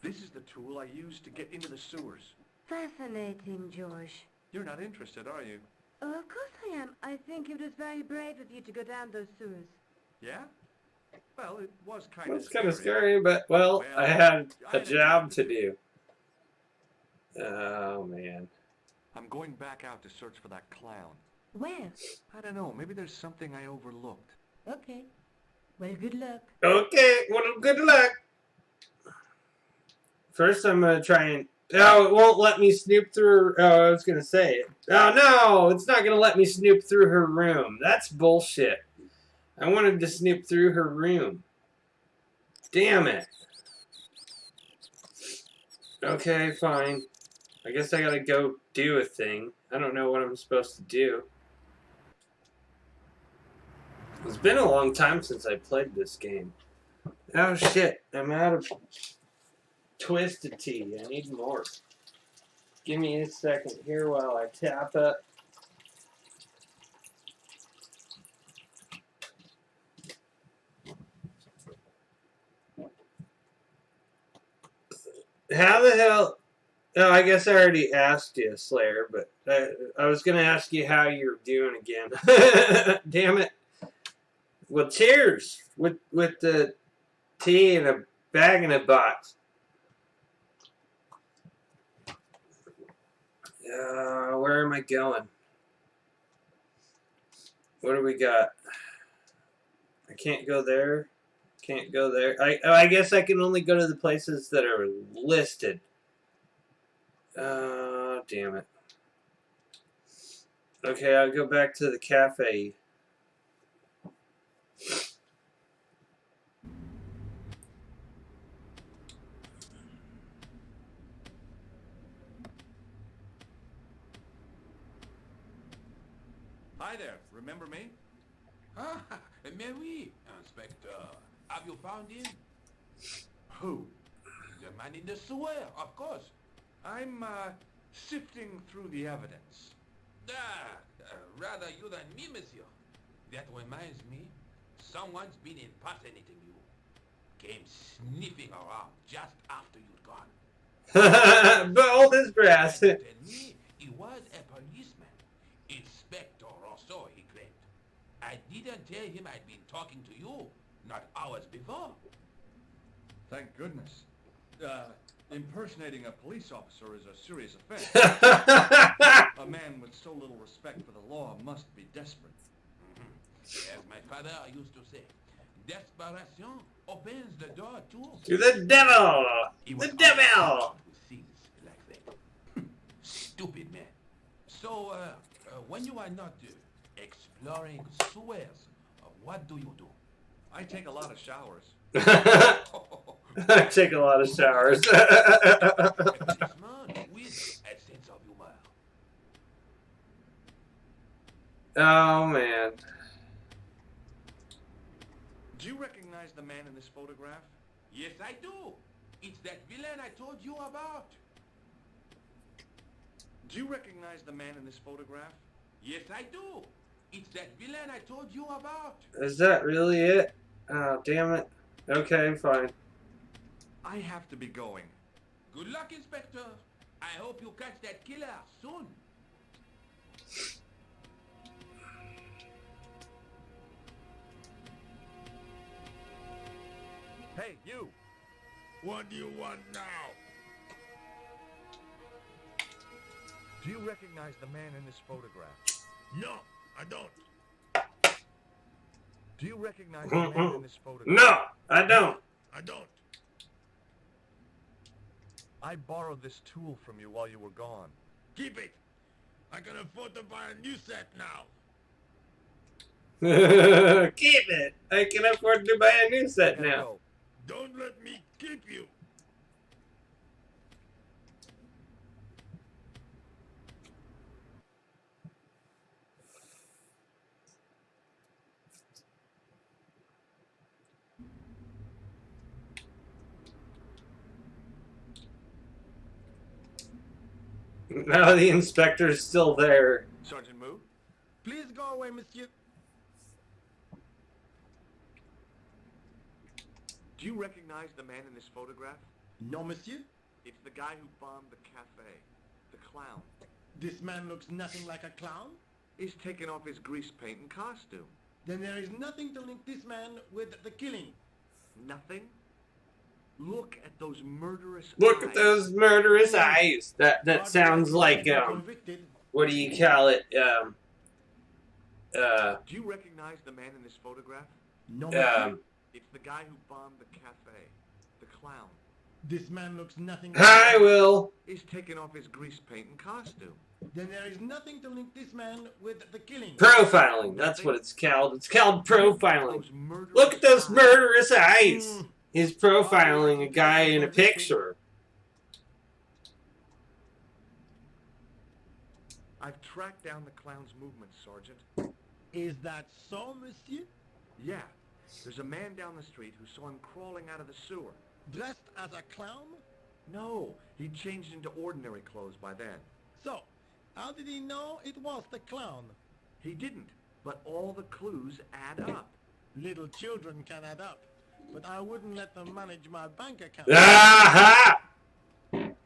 This is the tool I used to get into the sewers. Fascinating, George. You're not interested, are you? Oh, of course I am. I think it was very brave of you to go down those sewers. Yeah? Well, it was kind It's of kind of scary, but, well, I had a job to do. Oh, man. I'm going back out to search for that clown. Where? I don't know, maybe there's something I overlooked. Okay. Well, good luck. Okay, well, good luck. First, I'm going to try and... Oh, it won't let me snoop through... Oh, I was going to say it. Oh, no! It's not going to let me snoop through her room. That's bullshit. I wanted to snoop through her room. Damn it. Okay, fine. I guess I gotta go do a thing. I don't know what I'm supposed to do. It's been a long time since I played this game. Oh shit, I'm out of twisted tea. I need more. Give me a second here while I tap it. How the hell... Oh, I guess I already asked you, Slayer, but I was going to ask you how you're doing again. Damn it. Well, cheers with the tea and a bag in a box. Where am I going? What do we got? I can't go there. Can't go there. I guess I can only go to the places that are listed. Damn it. Okay, I'll go back to the cafe. Hi there, remember me? Ah, mais oui, Inspector. Have you found him? Who? The man in the sewer, of course. I'm, sifting through the evidence. Rather you than me, monsieur. That reminds me, someone's been impersonating you. Came sniffing around just after you'd gone. Bold as brass. Tell me, he was a policeman. Inspector Rousseau, he claimed. I didn't tell him I'd been talking to you, not hours before. Thank goodness. Impersonating a police officer is a serious offense. A man with so little respect for the law must be desperate. As my father used to say, desperation opens the door To the devil! He The was devil! always with things like that. Stupid man. So, when you are not exploring sewers, what do you do? I take a lot of showers. I take a lot of showers. A policeman with a sense of humor. Oh, man. Do you recognize the man in this photograph? Yes, I do. It's that villain I told you about. Do you recognize the man in this photograph? Yes, I do. It's that villain I told you about. Is that really it? Oh, damn it. Okay, fine. I have to be going. Good luck, Inspector. I hope you catch that killer soon. Hey, you! What do you want now? Do you recognize the man in this photograph? No, I don't. Do you recognize the man in this photograph? No, I don't. I don't. I borrowed this tool from you while you were gone. Keep it. I can afford to buy a new set now. Keep it. I can afford to buy a new set Gotta now. go. Don't let me keep you. Now the inspector's still there. Sergeant Moo? Please go away, monsieur. Do you recognize the man in this photograph? No, monsieur. It's the guy who bombed the cafe. The clown. This man looks nothing like a clown. He's taken off his grease paint and costume. Then there is nothing to link this man with the killing. Nothing? Look at those murderous Look eyes. at those murderous eyes. That sounds like Convicted. what do you call it? Do you recognize the man in this photograph? No, monsieur. It's the guy who bombed the cafe. The clown. This man looks nothing. Hi, Will. He's taken off his grease paint and costume. Then there is nothing to link this man with the killing. Profiling. That's what it's called. It's called profiling. Those murderous Look at those eyes. murderous eyes. He's profiling a guy in a picture. I've tracked down the clown's movements, Sergeant. Is that so, monsieur? Yeah. There's a man down the street who saw him crawling out of the sewer. Dressed as a clown? No, he changed into ordinary clothes by then. So, how did he know it was the clown? He didn't, but all the clues add up. Little children can add up, but I wouldn't let them manage my bank account. Aha!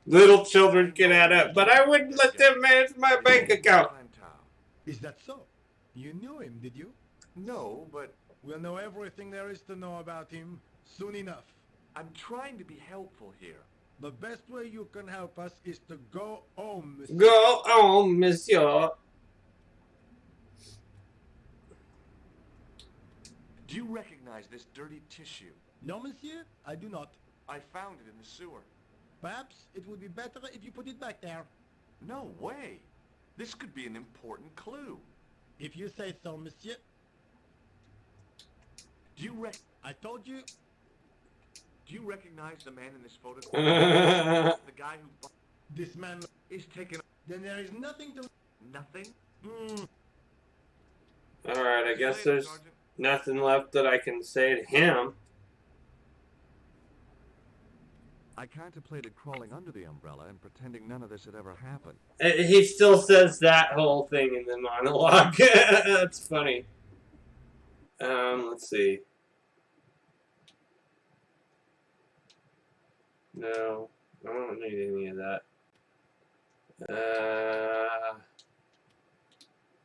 Little children can add up, but I wouldn't let them manage my bank account. Is that so? You knew him, did you? No, but We'll know everything there is to know about him soon enough. I'm trying to be helpful here. The best way you can help us is to go home, monsieur. Go on, monsieur. Do you recognize this dirty tissue? No, monsieur, I do not. I found it in the sewer. Perhaps it would be better if you put it back there. No way. This could be an important clue. If you say so, monsieur. Do you I told you. Do you recognize the man in this photograph? Alright, The guy who This man. is taken. Then there is nothing to. Nothing? I guess Say it, there's Sergeant. nothing left that I can say to him. I contemplated crawling under the umbrella and pretending none of this had ever happened. He still says that whole thing in the monologue. That's funny. Let's see. No, I don't need any of that.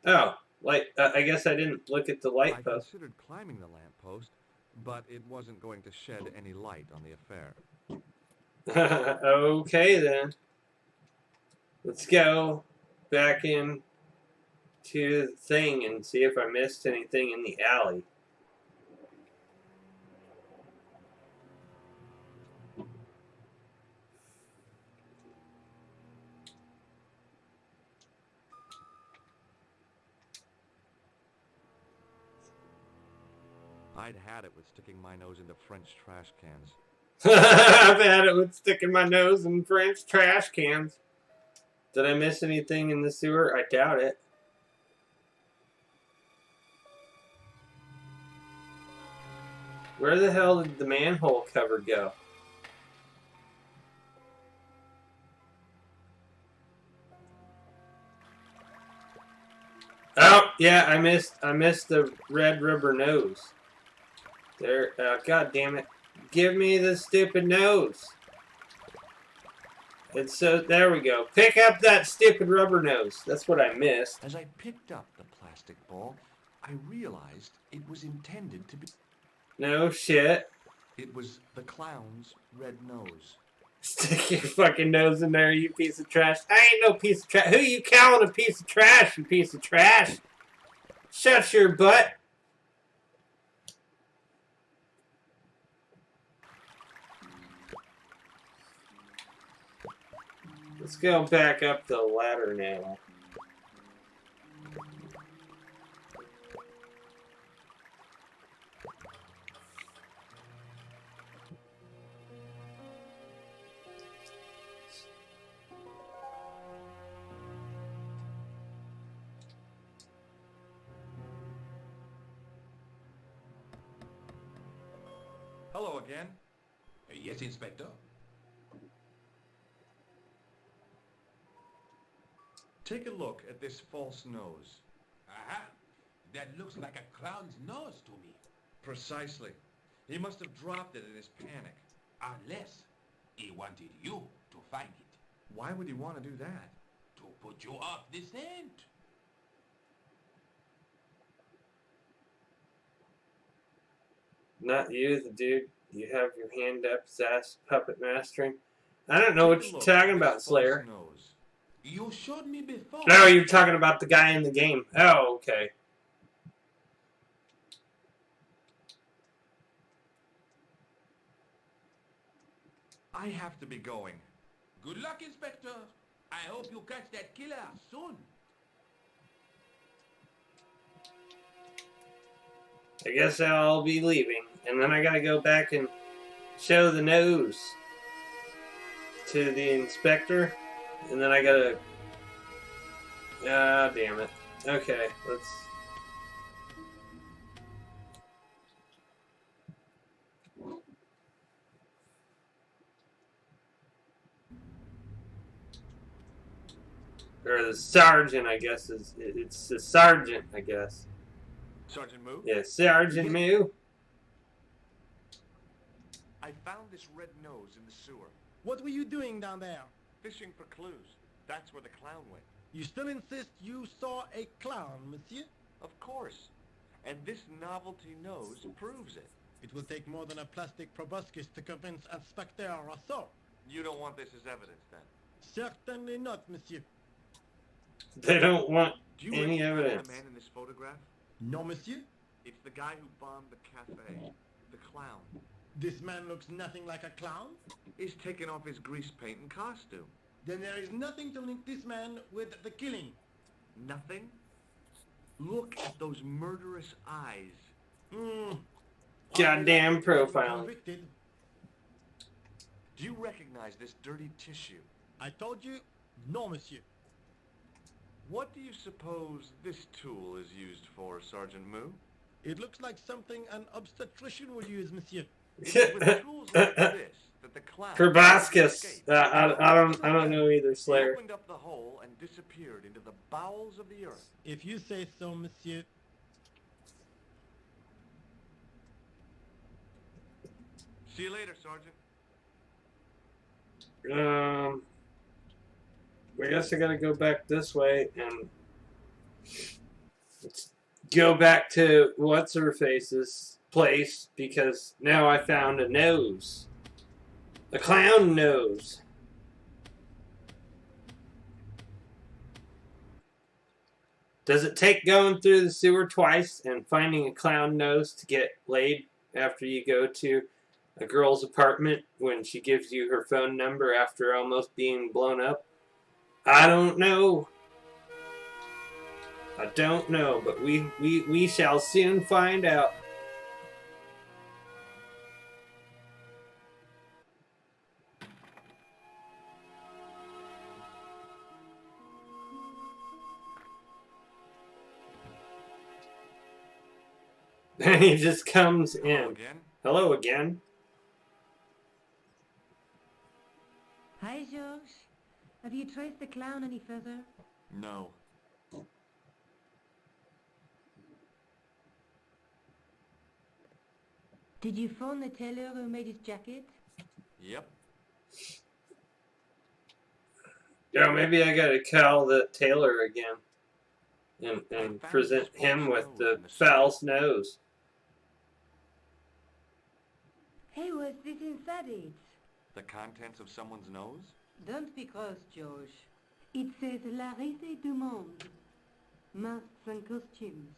Oh, light. I guess I didn't look at the light I post. considered climbing the lamppost, but it wasn't going to shed any light on the affair. Okay then. Let's go back in to the thing and see if I missed anything in the alley. I'd had it with sticking my nose into French trash cans. I've had it with sticking my nose in French trash cans. Did I miss anything in the sewer? I doubt it. Where the hell did the manhole cover go? Oh, yeah, I missed the red rubber nose. There, god damn it. Give me the stupid nose. It's so, there we go. Pick up that stupid rubber nose. That's what I missed. As I picked up the plastic ball, I realized it was intended to be... No shit. It was the clown's red nose. Stick your fucking nose in there, you piece of trash. I ain't no piece of trash. Who you calling a piece of trash, you piece of trash? Shut your butt. Let's go back up the ladder now. Hello again. Yes, Inspector. Take a look at this false nose. Aha! That looks like a clown's nose to me. Precisely. He must have dropped it in his panic. Unless he wanted you to find it. Why would he want to do that? To put you off the scent. Not you, the dude. You have your hand up his ass puppet mastering. I don't know what Take a you're look talking at about, this Slayer. false nose. You showed me before. No, you're talking about the guy in the game. Oh, okay. I have to be going. Good luck, Inspector. I hope you catch that killer soon. I guess I'll be leaving. And then I gotta go back and show the nose to the inspector. And then I gotta... Ah, damn it. Okay, let's... Or the sergeant, I guess. It's the sergeant, I guess. Sergeant Moo? Yeah, Sergeant Moo. I found this red nose in the sewer, What were you doing down there? fishing for clues. That's where the clown went. You still insist you saw a clown, monsieur? Of course. And this novelty nose proves it. It will take more than a plastic proboscis to convince Inspector Rousseau. You don't want this as evidence, then? Certainly not, monsieur. They don't want Do you any recognize evidence. the man in this photograph? No, monsieur. It's the guy who bombed the cafe. The clown. This man looks nothing like a clown. He's taken off his grease paint and costume. Then there is nothing to link this man with the killing. Nothing? Look at those murderous eyes. Goddamn profiling. Convicted. Do you recognize this dirty tissue? I told you, no, monsieur. What do you suppose this tool is used for, Sergeant Moo? It looks like something an obstetrician would use, monsieur. It is with tools like this that the clown... Proboscis. I don't know either, He Slayer. opened up the hole and disappeared into the bowels of the earth. If you say so, monsieur. See you later, Sergeant. I guess I gotta go back this way and let's go back to what's-her-face's place because now I found a nose. A clown nose. Does it take going through the sewer twice and finding a clown nose to get laid after you go to a girl's apartment when she gives you her phone number after almost being blown up? I don't know. I don't know, but we shall soon find out. And he just comes Hello in. again. Hello again. Hi, George. Have you traced the clown any further? No. Did you phone the tailor who made his jacket? Yep. Yeah, maybe I gotta call the tailor again. And I found present this him false with nose the in the sewer. false nose. Hey, what's this inside it? The contents of someone's nose? Don't be cross, George. It says La Rite du Monde. Masks and costumes.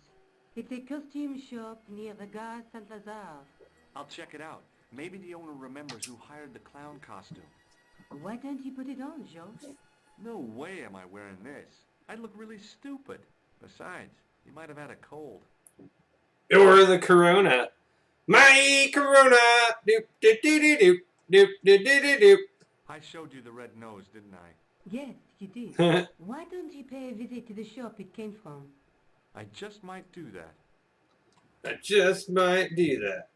It's a costume shop near the Gare Saint-Lazare. I'll check it out. Maybe the owner remembers who hired the clown costume. Why don't you put it on, George? No way am I wearing this. I'd look really stupid. Besides, you might have had a cold. Or the Corona. My Corona! Doop doop doop doop doop doop doop doop I showed you the red nose, didn't I? Yes, you did. doop. Why don't you pay a visit to the shop it came from? I just might do that. I just might do that.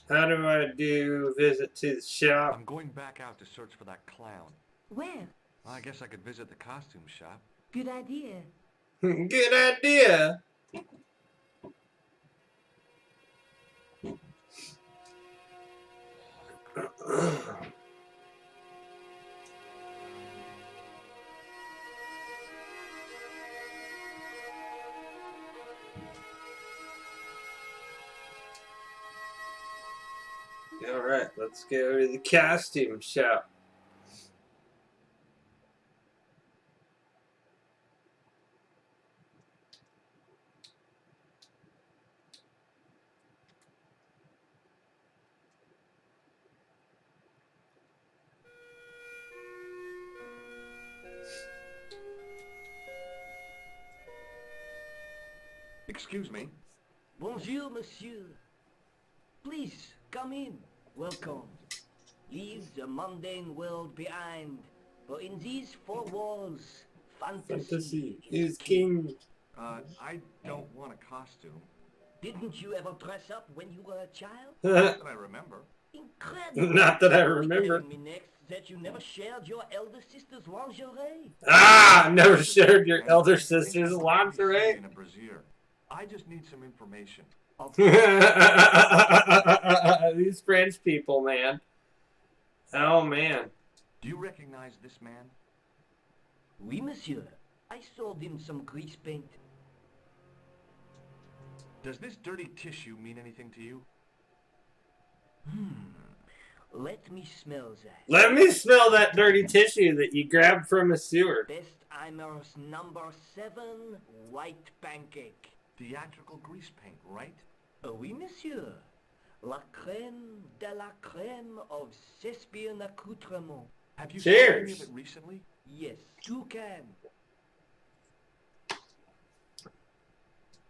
How do I do visit to the shop? I'm going back out to search for that clown. Where? I guess I could visit the costume shop. Good idea. Good idea. Alright, let's go to the costume shop. Excuse me. Bonjour, monsieur. Please, come in. Welcome. Leave the mundane world behind, for in these four walls, fantasy is king. I don't want a costume. Didn't you ever dress up when you were a child? Not that I remember. Incredible. Not that I You're remember. telling me next that you never shared your elder sister's lingerie. Ah! Never shared your And elder I think sister's I'm pretty silly lingerie. in a brassiere. I just need some information. These French people, man. Oh, man. Do you recognize this man? Oui, monsieur. I sold him some grease paint. Does this dirty tissue mean anything to you? Let me smell that. Let me smell that dirty tissue that you grabbed from a sewer. Best Imers number 7, white pancake. Theatrical grease paint, right? Oui, monsieur. La crème de la crème of Thespian accoutrement. Have you Cheers. seen any of it recently? Yes, 2 cans.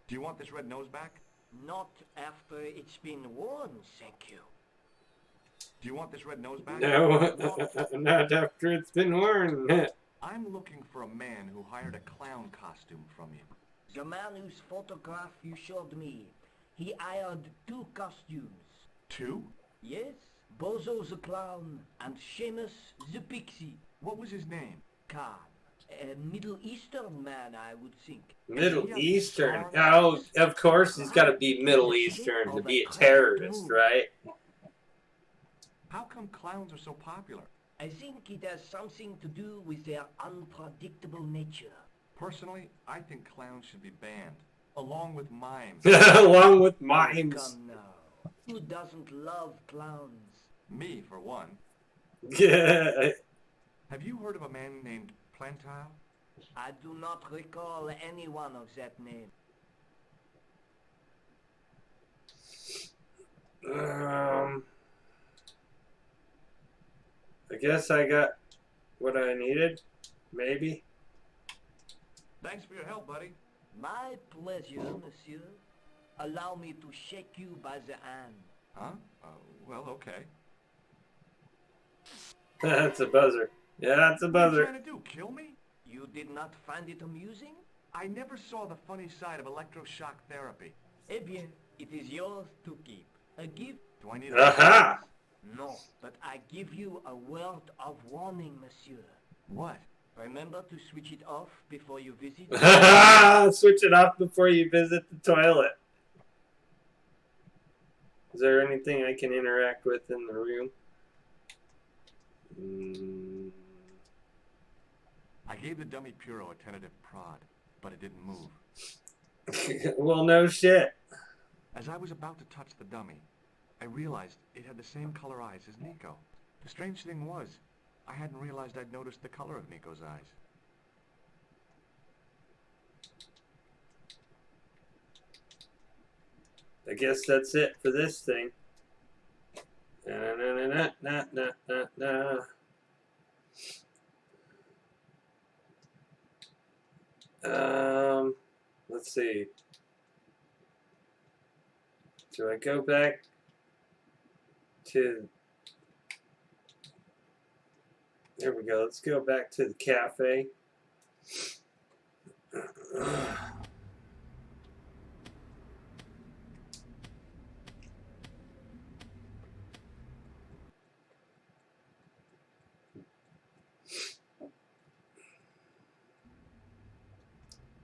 Do you want this red nose back? Not after it's been worn, thank you. Do you want this red nose back? No, not after it's been worn. I'm looking for a man who hired a clown costume from you. The man whose photograph you showed me, he hired 2 costumes. 2? Yes, Bozo the clown and Seamus the pixie. What was his name? Khan, a Middle Eastern man, I would think. Middle Eastern. Oh, of course he's got to be Middle Eastern to be a terrorist, right? How come clowns are so popular? I think it has something to do with their unpredictable nature. Personally, I think clowns should be banned, along with mimes. Along with mimes. Come now. Who doesn't love clowns? Me, for one. Yeah. Have you heard of a man named Plantar? I do not recall anyone of that name. I guess I got what I needed. Maybe. Thanks for your help, buddy. My pleasure, monsieur. Allow me to shake you by the hand. Huh? Well, okay. That's a buzzer. Yeah, that's a What are you buzzer. trying to do, kill me? You did not find it amusing? I never saw the funny side of electroshock therapy. Eh bien, it is yours to keep. A gift? Do I need a... Aha! No, but I give you a word of warning, monsieur. What? Remember to switch it off before you visit? Switch it off before you visit the toilet. Is there anything I can interact with in the room? I gave the dummy Puro a tentative prod, but it didn't move. Well, no shit. As I was about to touch the dummy, I realized it had the same color eyes as Nico. The strange thing was, I hadn't realized I'd noticed the color of Nico's eyes. I guess that's it for this thing. Let's see. Do I go back to... There we go. Let's go back to the cafe.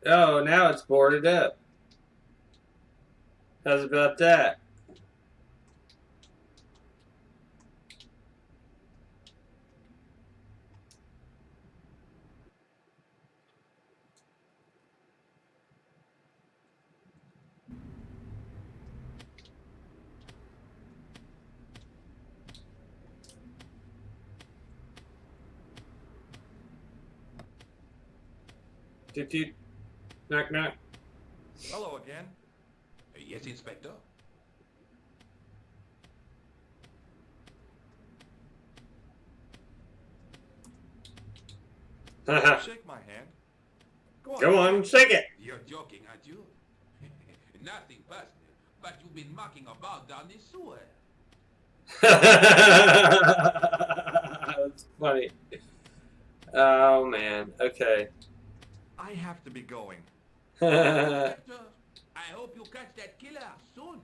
Oh, now it's boarded up. How's about that? Toot. Knock knock. Hello again. Yes, Inspector. Shake my hand. Go on, shake it. You're joking, aren't you? Nothing personal, but you've been mucking about down this sewer. That's funny. Oh man. Okay. I have to be going. Inspector, I hope you catch that killer soon.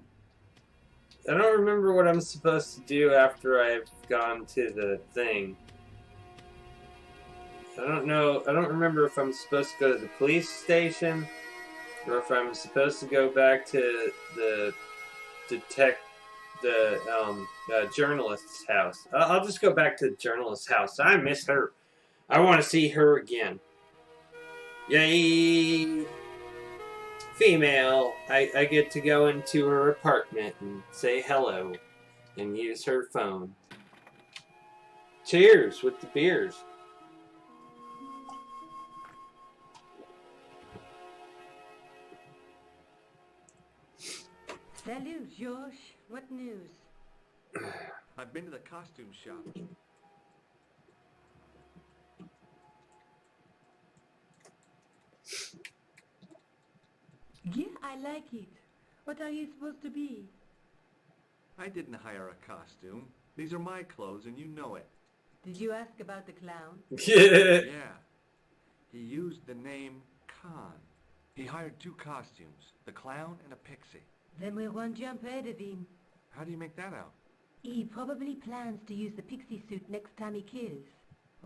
I don't remember what I'm supposed to do after I've gone to the thing. I don't know. I don't remember if I'm supposed to go to the police station or if I'm supposed to go back to the journalist's house. I'll just go back to the journalist's house. I miss her. I want to see her again. Yay! Female. I get to go into her apartment and say hello and use her phone. Cheers with the beers. Salut, George. What news? I've been to the costume shop. Yeah, I like it. What are you supposed to be? I didn't hire a costume. These are my clothes and you know it. Did you ask about the clown? Yeah. He used the name Khan. He hired 2 costumes, the clown and a pixie. Then we're one jump ahead of him. How do you make that out? He probably plans to use the pixie suit next time he kills.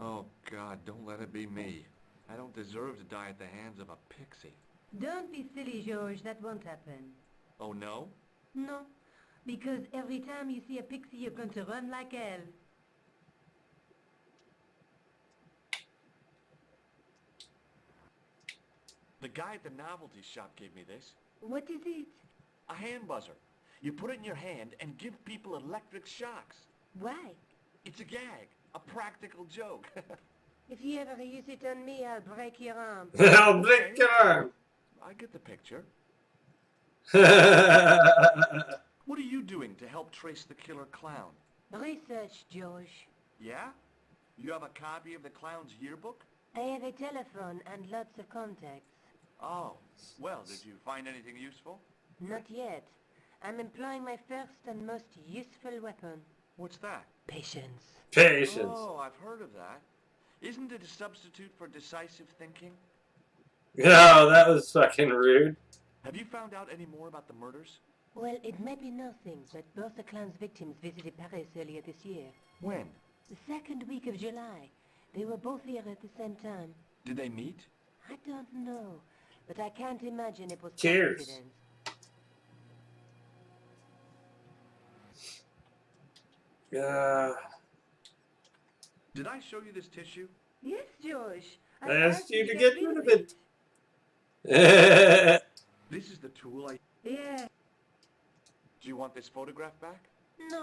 Oh God, don't let it be me. I don't deserve to die at the hands of a pixie. Don't be silly, George. That won't happen. Oh no? No, because every time you see a pixie, you're going to run like hell. The guy at the novelty shop gave me this. What is it? A hand buzzer. You put it in your hand and give people electric shocks. Why? It's a gag. A practical joke. If you ever use it on me, I'll break your arm. I'll break your arm. I get the picture. Yeah, What are you doing to help trace the killer clown? Research, George. Yeah? You have a copy of the clown's yearbook? I have a telephone and lots of contacts. Oh, well, did you find anything useful? Not yet. I'm employing my first and most useful weapon. What's that? Patience. patience. Oh, I've heard of that. Isn't it a substitute for decisive thinking? Oh, that was fucking rude. Have you found out any more about the murders? Well, it may be nothing, but both the clown's victims visited Paris earlier this year. When? The second week of July. They were both here at the same time. Did they meet? I don't know, but I can't imagine it was Cheers. coincidence. Did I show you this tissue? Yes, George. I asked you to get rid of it. This is the tool I... Yeah. Do you want this photograph back? No.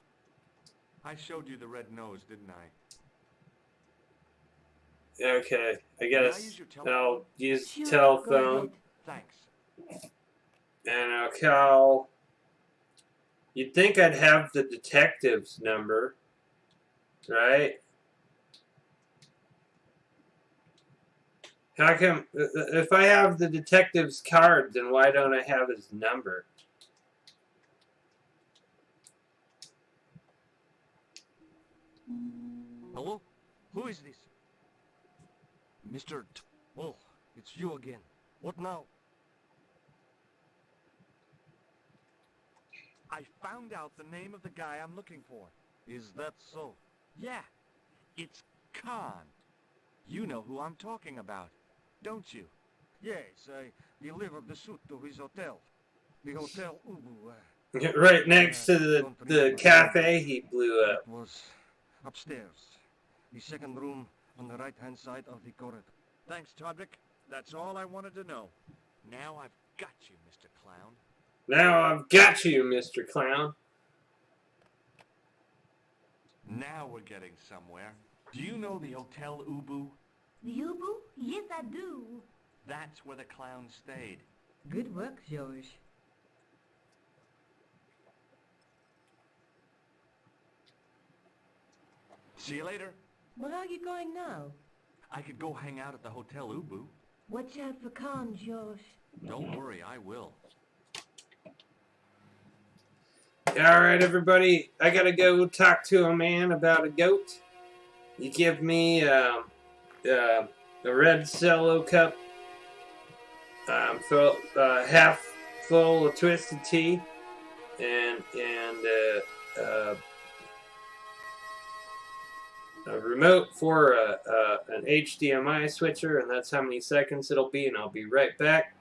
I showed you the red nose, didn't I? Okay, I Can I guess use your telephone? I'll use Sure, go telephone ahead. Thanks. and I'll call. You'd think I'd have the detective's number, right? How come, if I have the detective's card, then why don't I have his number? Hello? Who is this? Mr. Oh, it's you again. What now? I found out the name of the guy I'm looking for. Is that so? Yeah, it's Khan. You know who I'm talking about, don't you? Yes, I delivered the suit to his hotel. The Hotel Ubu. Right next to don't the remember cafe he blew up. It was upstairs. The second room on the right-hand side of the corridor. Thanks, Todrick. That's all I wanted to know. Now I've got you, Mr. Clown. Now I've got you, Mr. Clown. Now we're getting somewhere. Do you know the Hotel Ubu? The Ubu? Yes, I do. That's where the clown stayed. Good work, George. See you later. Where are you going now? I could go hang out at the Hotel Ubu. Watch out for Khan, George. Don't worry, I will. Alright, everybody. I gotta go talk to a man about a goat. You give me a red cello cup, half full of twisted tea, and a remote for an HDMI switcher, and that's how many seconds it'll be, and I'll be right back.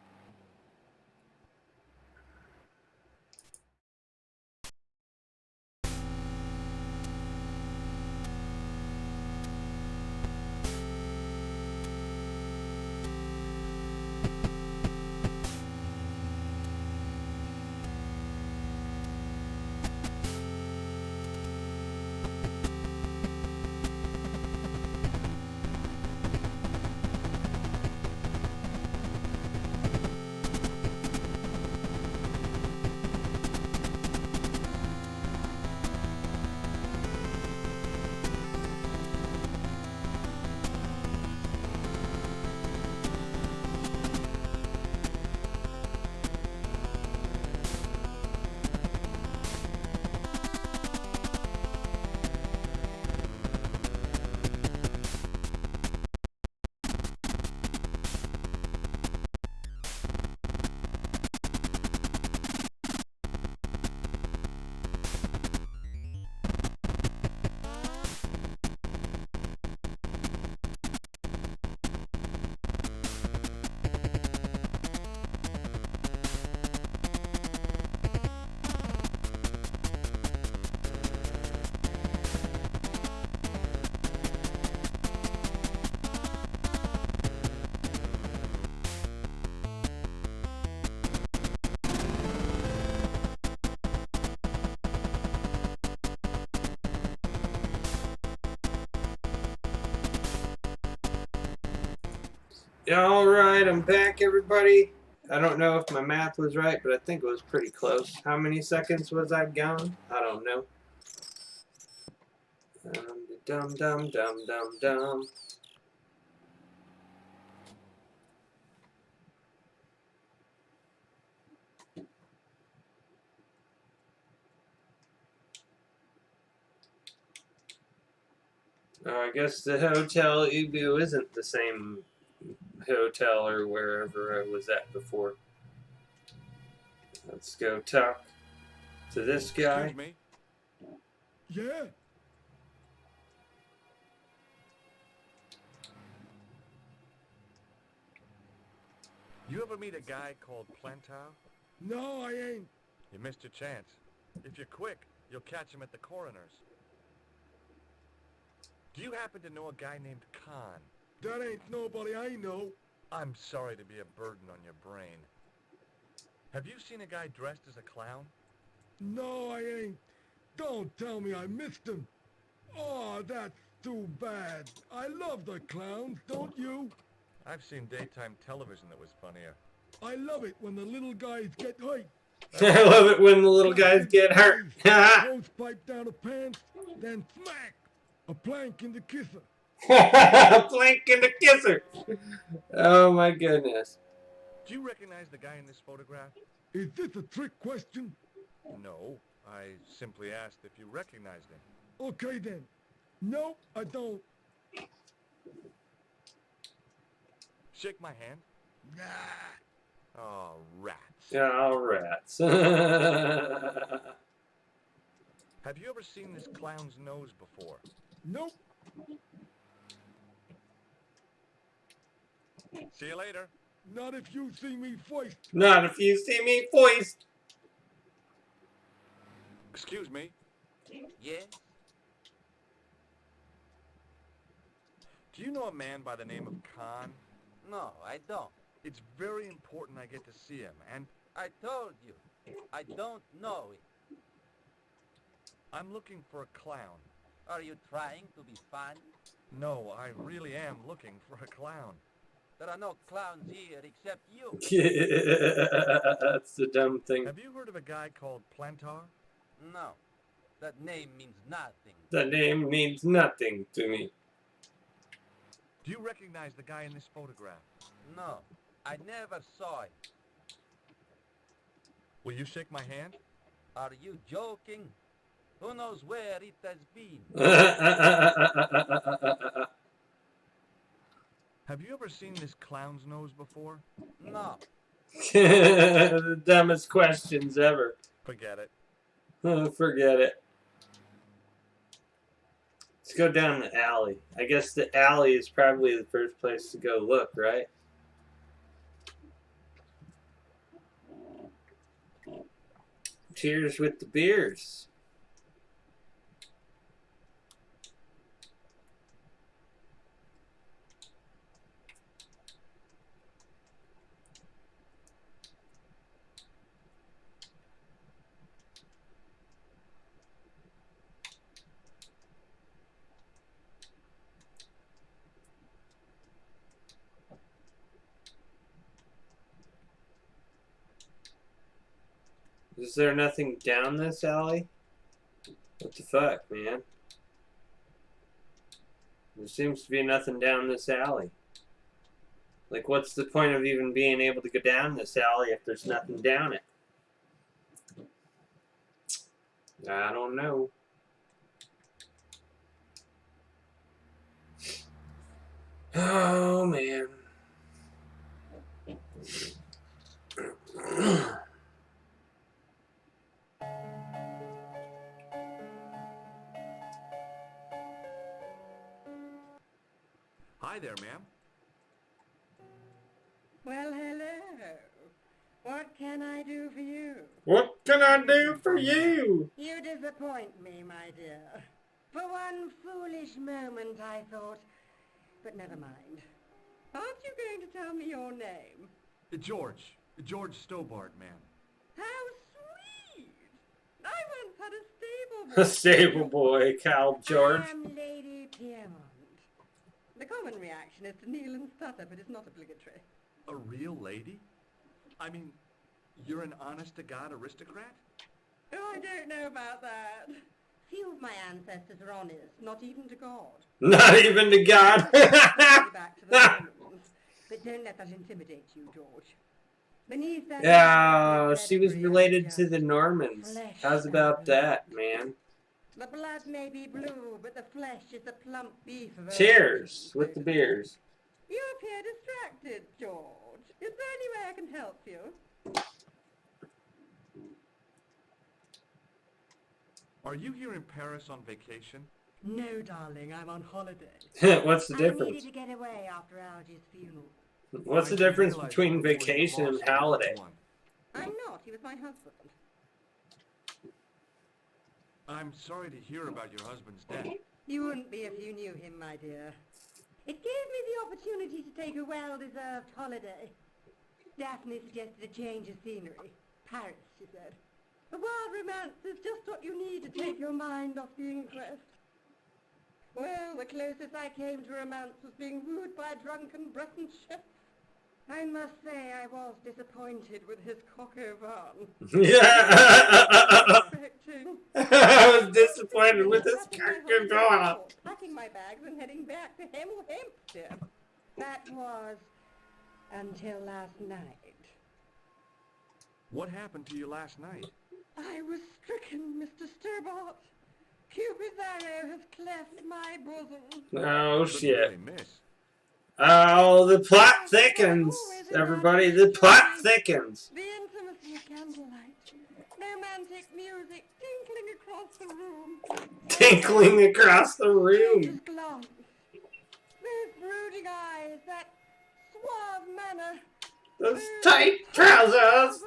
Alright, I'm back, everybody. I don't know if my math was right, but I think it was pretty close. How many seconds was I gone? I don't know. Dum dum dum dum dum. I guess the Hotel Ubu isn't the same hotel or wherever I was at before. Let's go talk to this guy. Excuse me. Yeah? You ever meet a guy called Plantar? No, I ain't. You missed your chance. If you're quick, you'll catch him at the coroner's. Do you happen to know a guy named Khan? That ain't nobody I know. I'm sorry to be a burden on your brain. Have you seen a guy dressed as a clown? No, I ain't. Don't tell me I missed him. Oh, that's too bad. I love the clowns, don't you? I've seen daytime television that was funnier. I love it when the little guys get hurt. I love it when the little guys get hurt. Hose pipe down the pants, then smack! A plank in the kisser. Plank in the kisser. Oh my goodness. Do you recognize the guy in this photograph? Is this a trick question? No, I simply asked if you recognized him. Okay then. No, I don't. Shake my hand. Nah. Oh, rats. Oh, rats. Have you ever seen this clown's nose before? Nope. See you later. Not if you see me first. Not if you see me foist. Excuse me. Yes? Do you know a man by the name of Khan? No, I don't. It's very important I get to see him, and I told you, I don't know it. I'm looking for a clown. Are you trying to be funny? No, I really am looking for a clown. There are no clowns here except you. That's the dumb thing. Have you heard of a guy called Plantar? No, that name means nothing. The name means nothing to me. Do you recognize the guy in this photograph? No, I never saw it. Will you shake my hand? Are you joking? Who knows where it has been? Have you ever seen this clown's nose before? No. The dumbest questions ever. Forget it. Forget it. Let's go down the alley. I guess the alley is probably the first place to go look, right? Cheers with the beers. Is there nothing down this alley? What the fuck, man? There seems to be nothing down this alley. Like, what's the point of even being able to go down this alley if there's nothing down it? I don't know. Oh, man. Hi there, ma'am. Well, hello. What can I do for you? What can I do for you? You disappoint me, my dear. For one foolish moment I thought, but never mind. Aren't you going to tell me your name? George Stobart, ma'am. How sweet! I once had a stable boy. A stable boy, Cal George. I am Lady Piermont. The common reaction is to kneel and stutter, but it's not obligatory. A real lady? I mean, you're an honest-to-God aristocrat? Oh, I don't know about that. Few of my ancestors are honest, not even to God. Not even to God. Back to the Romans. But don't let that intimidate you, George. Beneath that Yeah, she was related to the Normans. How's about that, man? The blood may be blue, but the flesh is the plump beef of Cheers with the beers. You appear distracted, George. Is there any way I can help you? Are you here in Paris on vacation? No, darling, I'm on holiday. What's the I difference? needed to get away after Algy's funeral. What's the difference between vacation and holiday? I'm not. He was my husband. I'm sorry to hear about your husband's death. You wouldn't be if you knew him, my dear. It gave me the opportunity to take a well-deserved holiday. Daphne suggested a change of scenery. Paris, she said. A wild romance is just what you need to take your mind off the inquest. Well, the closest I came to romance was being wooed by a drunken Breton chef. I must say I was disappointed with his coq au vin. Yeah. Expecting. I was disappointed with this character going on. Packing my bags and heading back to Hampstead. That was until last night. What happened to you last night? I was stricken, Mr. Stobart. Cupid's arrow has cleft my bosom. Oh, shit. Really miss. Oh, the plot thickens, everybody. The plot thickens. The intimacy of candlelight. Romantic music tinkling across the room. Tinkling across the room. Just glance. Those brooding eyes, that suave manner. Those tight trousers!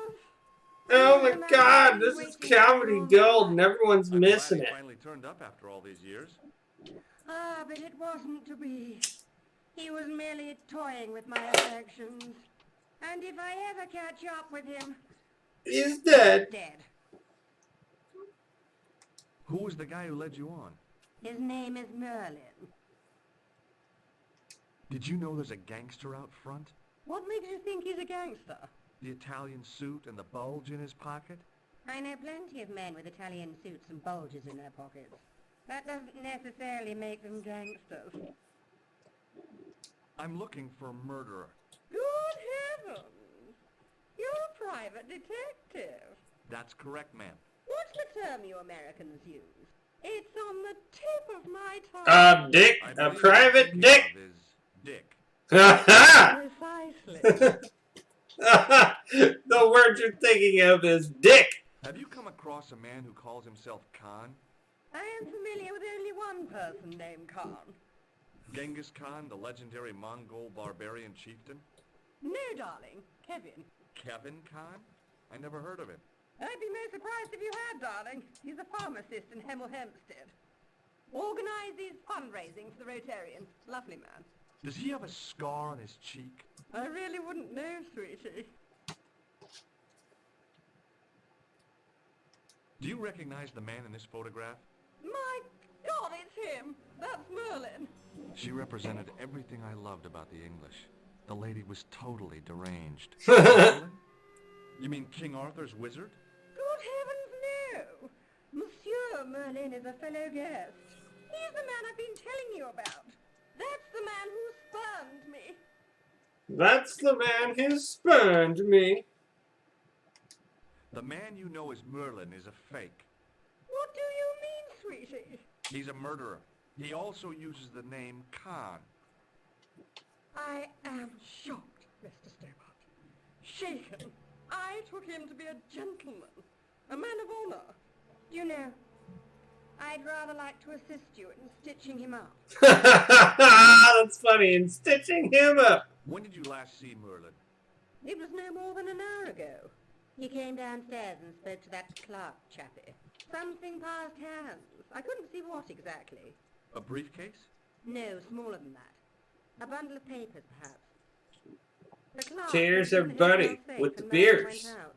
Oh my god, this is comedy gold and everyone's I'm glad missing he it. finally turned up after all these years. Ah, but it wasn't to be. He was merely toying with my affections. And if I ever catch up with him, He's dead. dead. Who was the guy who led you on? His name is Merlin. Did you know there's a gangster out front? What makes you think he's a gangster? The Italian suit and the bulge in his pocket? I know plenty of men with Italian suits and bulges in their pockets. That doesn't necessarily make them gangsters. I'm looking for a murderer. Good heavens! You're a private detective. That's correct, ma'am. What's the term you Americans use? It's on the tip of my tongue. Dick. I A believe private what dick. you're thinking of is Dick. Precisely. The word you're thinking of is dick. Have you come across a man who calls himself Khan? I am familiar with only one person named Khan. Genghis Khan, the legendary Mongol barbarian chieftain? No, darling. Kevin. Kevin Khan? I never heard of him. I'd be most surprised if you had, darling. He's a pharmacist in Hemel Hempstead. Organizes fundraising for the Rotarians. Lovely man. Does he have a scar on his cheek? I really wouldn't know, sweetie. Do you recognize the man in this photograph? My God, it's him. That's Merlin. She represented everything I loved about the English. The lady was totally deranged. You mean King Arthur's wizard? Good heavens, no. Monsieur Merlin is a fellow guest. He's the man I've been telling you about. That's the man who spurned me. That's the man who spurned me. The man you know as Merlin is a fake. What do you mean, sweetie? He's a murderer. He also uses the name Khan. I am shocked, Mr. Stobart. Shaken. I took him to be a gentleman, a man of honor. You know, I'd rather like to assist you in stitching him up. That's funny, in stitching him up. When did you last see Merlin? It was no more than an hour ago. He came downstairs and spoke to that clerk chappie. Something passed hands. I couldn't see what exactly. A briefcase? No, smaller than that. A bundle of papers, perhaps. The clerk Cheers, opened the everybody, hotel safe with the and Merlin beers. went out.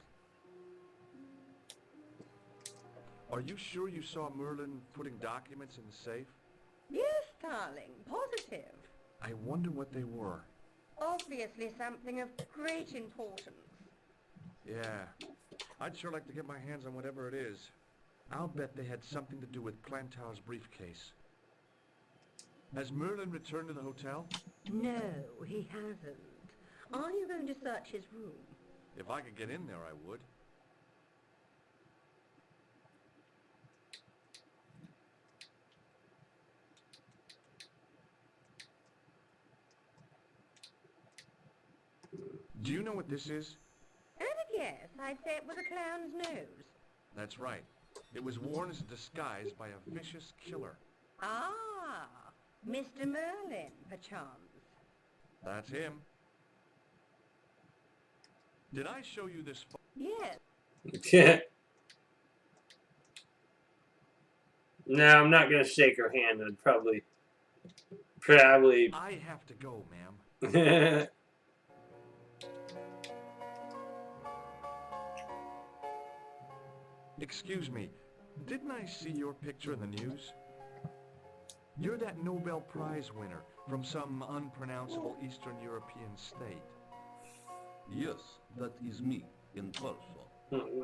Are you sure you saw Merlin putting documents in the safe? Yes, darling, positive. I wonder what they were. Obviously something of great importance. Yeah, I'd sure like to get my hands on whatever it is. I'll bet they had something to do with Plantar's briefcase. Has Merlin returned to the hotel? No, he hasn't. Are you going to search his room? If I could get in there, I would. Do you know what this is? At a guess, I'd say it was a clown's nose. That's right. It was worn as a disguise by a vicious killer. Ah, Mr. Merlin, perchance. That's him. Did I show you this? Yes. No, I'm not gonna shake her hand. I'd probably. I have to go, ma'am. Excuse me, didn't I see your picture in the news? You're that Nobel Prize winner from some unpronounceable Eastern European state. Yes, that is me, in person.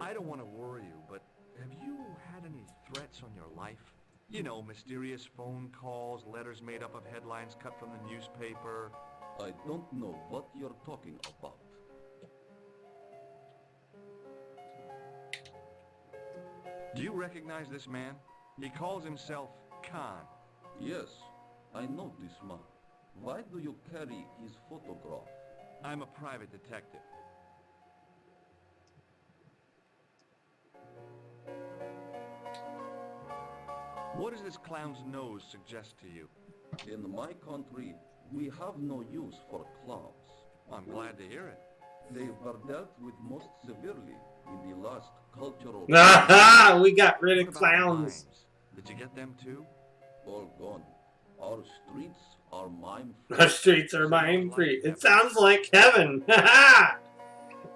I don't want to worry you, but have you had any threats on your life? You know, mysterious phone calls, letters made up of headlines cut from the newspaper. I don't know what you're talking about. Do you recognize this man? He calls himself Khan. Yes, I know this man. Why do you carry his photograph? I'm a private detective. What does this clown's nose suggest to you? In my country, we have no use for clowns. I'm glad to hear it. They were dealt with most severely in the last cultural... Aha! We got rid What of about the clowns. mimes? Did you get them too? All gone. Our streets are mime-free. Our streets are mime free. It sounds like heaven. I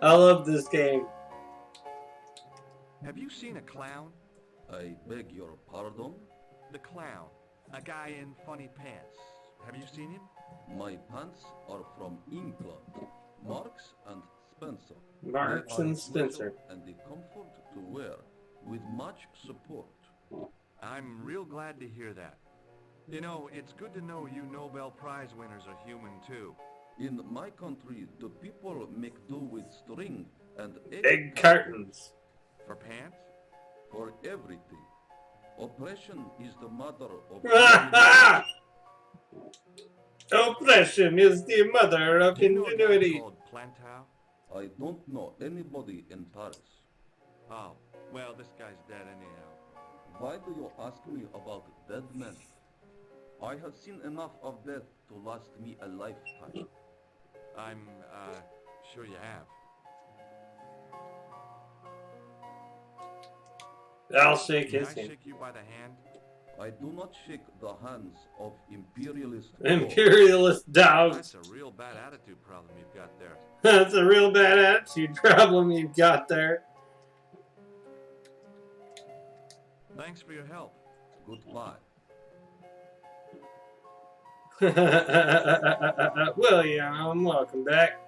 love this game. Have you seen a clown? I beg your pardon? The clown. A guy in funny pants. Have you seen him? My pants are from England. Marks and Spencer. Marks They are and Spencer. pleasure and the comfort to wear, with much support. I'm real glad to hear that. You know, it's good to know you Nobel Prize winners are human too. In my country, the people make do with string and Egg cartons. For pants? for everything. Oppression is the mother of... Oppression is the mother of Do you know a guy ingenuity. called Plantow? I don't know anybody in Paris. Oh, well, this guy's dead anyhow. Why do you ask me about dead men? I have seen enough of death to last me a lifetime. I'm, sure you have. I'll shake Can his I hand. shake you by the hand? I do not shake the hands of imperialist... Imperialist dogs. That's a real bad attitude problem you've got there. That's a real bad attitude problem you've got there. Thanks for your help. Goodbye. William, welcome back.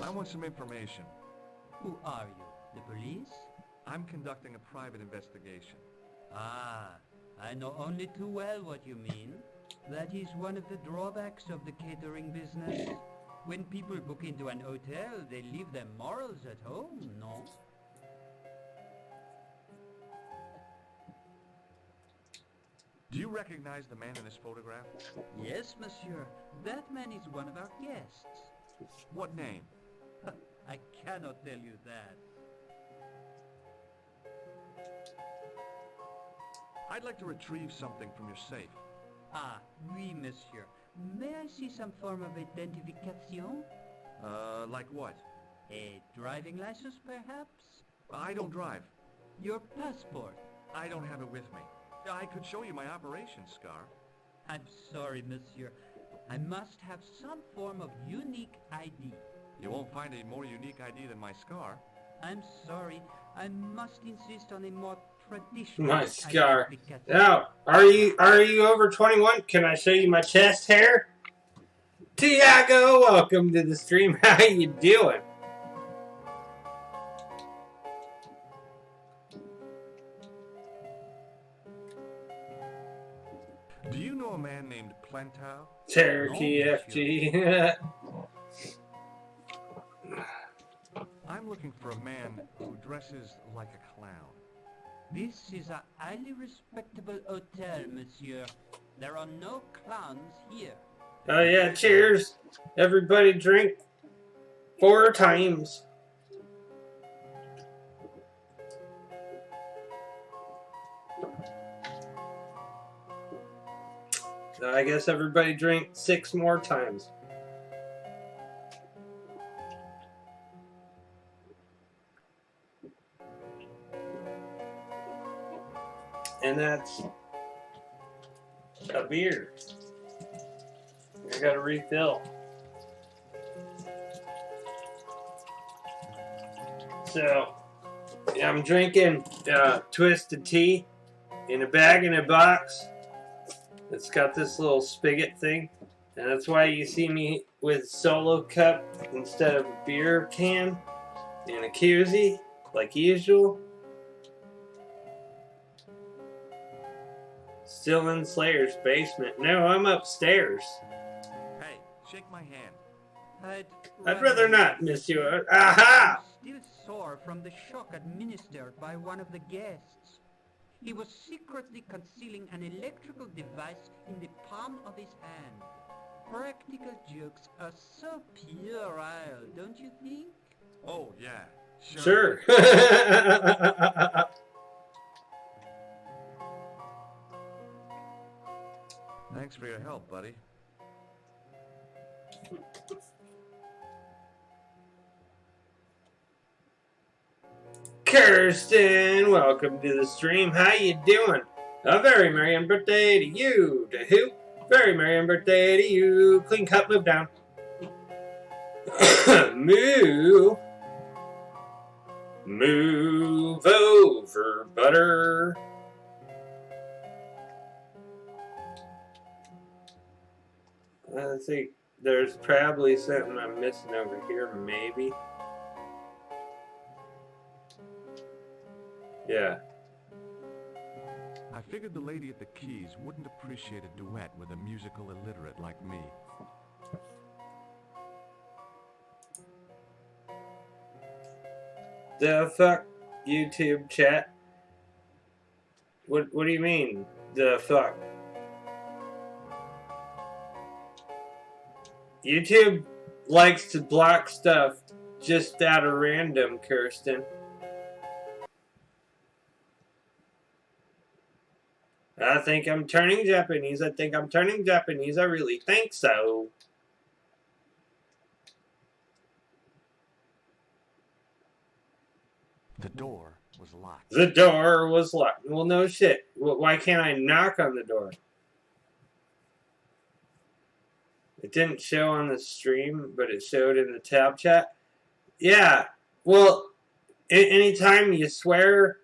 I want some information. Who are you? The police? I'm conducting a private investigation. Ah, I know only too well what you mean. That is one of the drawbacks of the catering business. When people book into an hotel, they leave their morals at home, no? Do you recognize the man in this photograph? Yes, monsieur. That man is one of our guests. What name? I cannot tell you that. I'd like to retrieve something from your safe. Ah, oui, monsieur. May I see some form of identification? Like what? A driving license, perhaps? I don't drive. Your passport? I don't have it with me. I could show you my operation scar. I'm sorry, monsieur. I must have some form of unique ID. You won't find a more unique ID than my scar. I'm sorry. I must insist on a more traditional My scar. identification. Now, are you over 21? Can I show you my chest hair? Tiago, welcome to the stream. How you doing? Do you know a man named Plantow? Cherokee No, FG. I'm looking for a man who dresses like a clown. This is a highly respectable hotel, monsieur. There are no clowns here. Oh yeah, cheers. Everybody drink 4 times. So I guess everybody drink 6 more times. And that's a beer. I gotta refill. So, yeah, I'm drinking twisted tea in a bag in a box. It's got this little spigot thing, and that's why you see me with solo cup instead of a beer can and a koozie, like usual. Still in Slayer's basement. No, I'm upstairs. Hey, shake my hand. I'd rather not, monsieur. Aha! I'm still sore from the shock administered by one of the guests. He was secretly concealing an electrical device in the palm of his hand. Practical jokes are so puerile, don't you think? Oh, yeah. Sure. Thanks for your help, buddy. Kirsten, welcome to the stream. How you doing? A very merry and birthday to you. To who? Very merry and birthday to you. Clean cut, move down. Moo. Move over, butter. I think there's probably something I'm missing over here, maybe. Yeah. I figured the lady at the keys wouldn't appreciate a duet with a musical illiterate like me. The fuck, YouTube chat? What do you mean, the fuck? YouTube likes to block stuff just out of random, Kirsten. I think I'm turning Japanese. I think I'm turning Japanese. I really think so. The door was locked. The door was locked. Well, no shit. Why can't I knock on the door? It didn't show on the stream, but it showed in the tab chat. Yeah. Well, anytime you swear,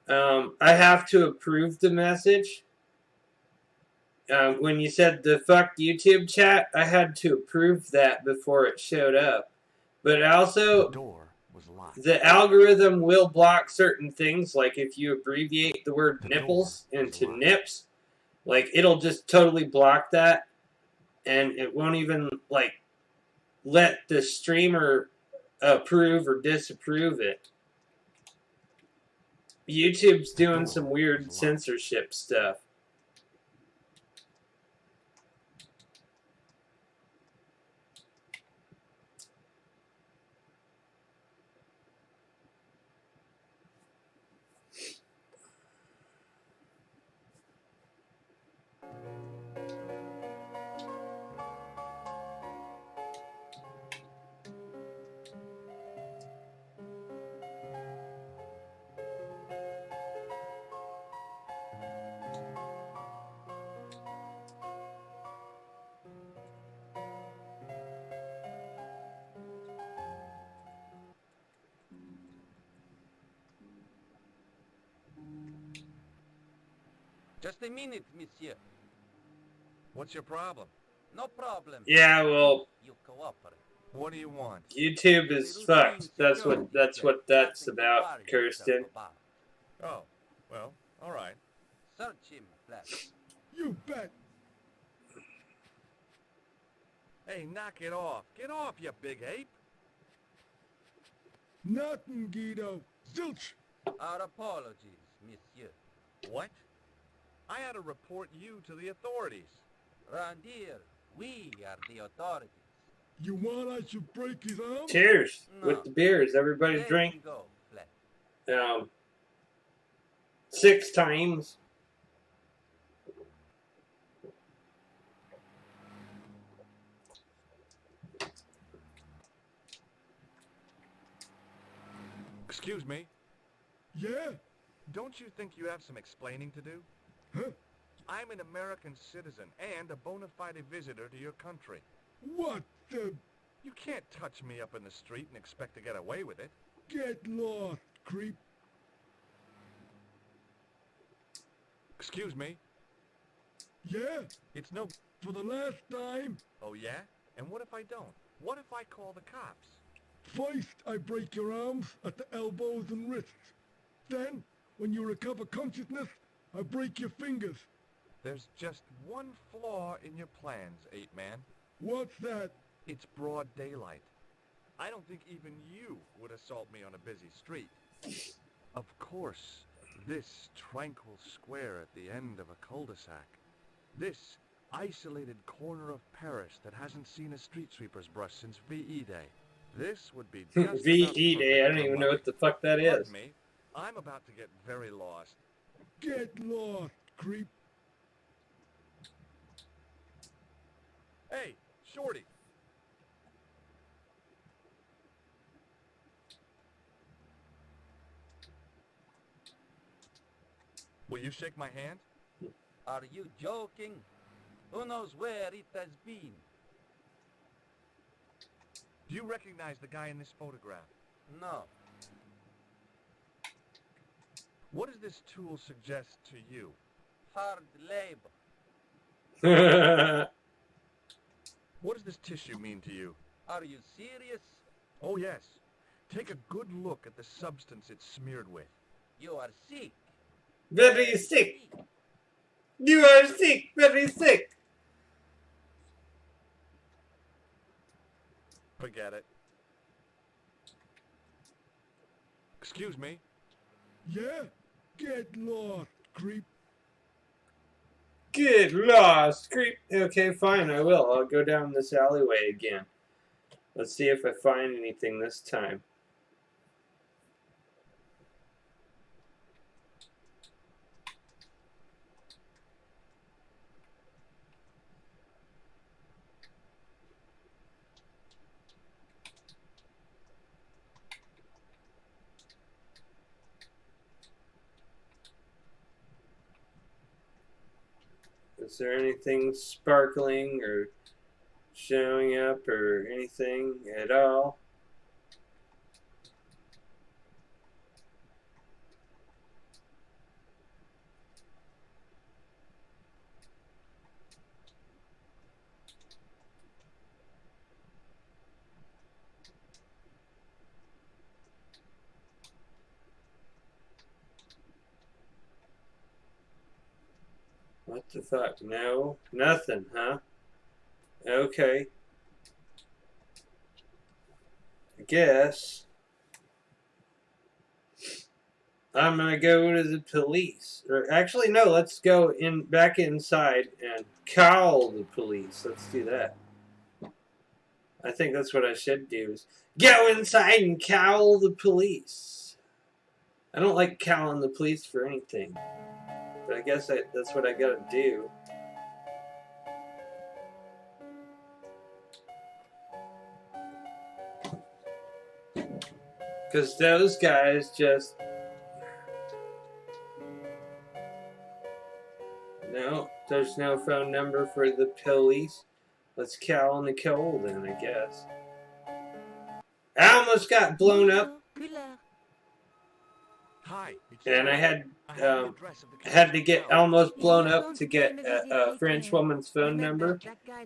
I have to approve the message. When you said the fuck YouTube chat, I had to approve that before it showed up. But also, The door was locked. the algorithm will block certain things, like if you abbreviate the word nipples into nips, like it'll just totally block that, and it won't even like let the streamer approve or disapprove it. YouTube's doing some weird censorship stuff. Just a minute, monsieur. What's your problem? No problem. Yeah, well, You cooperate. What do you want? YouTube is fucked. That's what that's about, Kirsten. Oh, well, all right. Search him, Flash. You bet. Hey, knock it off. Get off, you big ape. Nothing, Guido. Zilch. Our apologies, monsieur. What? I had to report you to the authorities. Round here, we are the authorities. You want I should break his arm? Cheers No. with the beers. Everybody Let drink him go, Flash. 6 times. Excuse me. Yeah? Don't you think you have some explaining to do? Huh? I'm an American citizen and a bona fide visitor to your country. What the... You can't touch me up in the street and expect to get away with it. Get lost, creep. Excuse me. Yeah? It's no... For the last time, Oh, yeah? And what if I don't? What if I call the cops? first I break your arms at the elbows and wrists. Then, when you recover consciousness, I break your fingers. There's just one flaw in your plans, Ape-Man. What's that? It's broad daylight. I don't think even you would assault me on a busy street. Of course, this tranquil square at the end of a cul-de-sac. This isolated corner of Paris that hasn't seen a street sweeper's brush since VE Day. This would be just VE Day, I don't even know what the fuck that is. Pardon me, I'm about to get very lost. Get lost, creep. Hey, Shorty. Will you shake my hand? Are you joking? Who knows where it has been? Do you recognize the guy in this photograph? No. What does this tool suggest to you? Hard labor. What does this tissue mean to you? Are you serious? Oh yes. Take a good look at the substance it's smeared with. You are sick. Very sick. You are sick. Very sick. Forget it. Excuse me? Yeah? Get lost, creep. Get lost, creep. Okay, fine, I will. I'll go down this alleyway again. Let's see if I find anything this time. Is there anything sparkling or showing up or anything at all? What the fuck? No? Nothing, huh? Okay. I guess I'm gonna go to the police. Or actually, no, let's go back inside and call the police. Let's do that. I think that's what I should do, is go inside and cowl the police. I don't like cowling the police for anything. But I guess that's what I gotta do. Because those guys just... No, there's no phone number for the police. Let's cowl in the coal then, I guess. I almost got blown up. Hi. And I had to get almost blown up to get a French woman's phone number,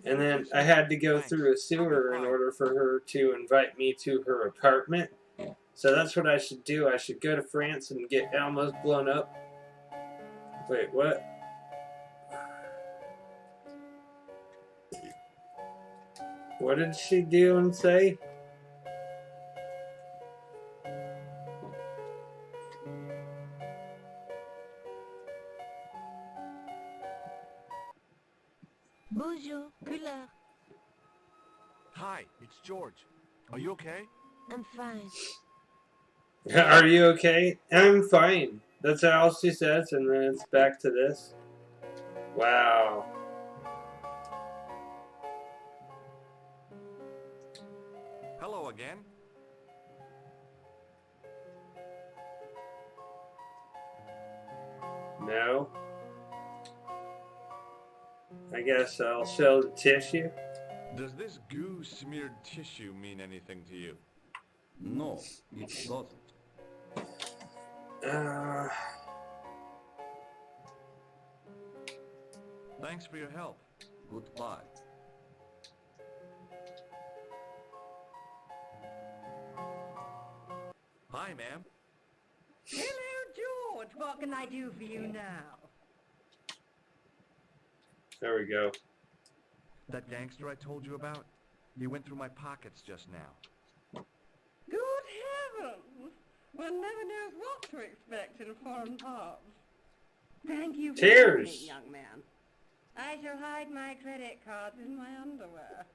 and then I had to go through a sewer in order for her to invite me to her apartment. So that's what I should do. I should go to France and get almost blown up. Wait, what? What did she do and say? Bonjour, couleur. Hi, it's George. Are you okay? I'm fine. Are you okay? I'm fine. That's all she says, and then it's back to this. Wow. Hello again. No. I guess I'll show the tissue. Does this goo smeared tissue mean anything to you? No, it doesn't. Thanks for your help. Goodbye. Hi, ma'am. Hello, George. What can I do for you now? There we go. That gangster I told you about? He went through my pockets just now. Good heavens! One never knows what to expect in foreign parts. Thank you for Cheers. listening, young man. I shall hide my credit cards in my underwear.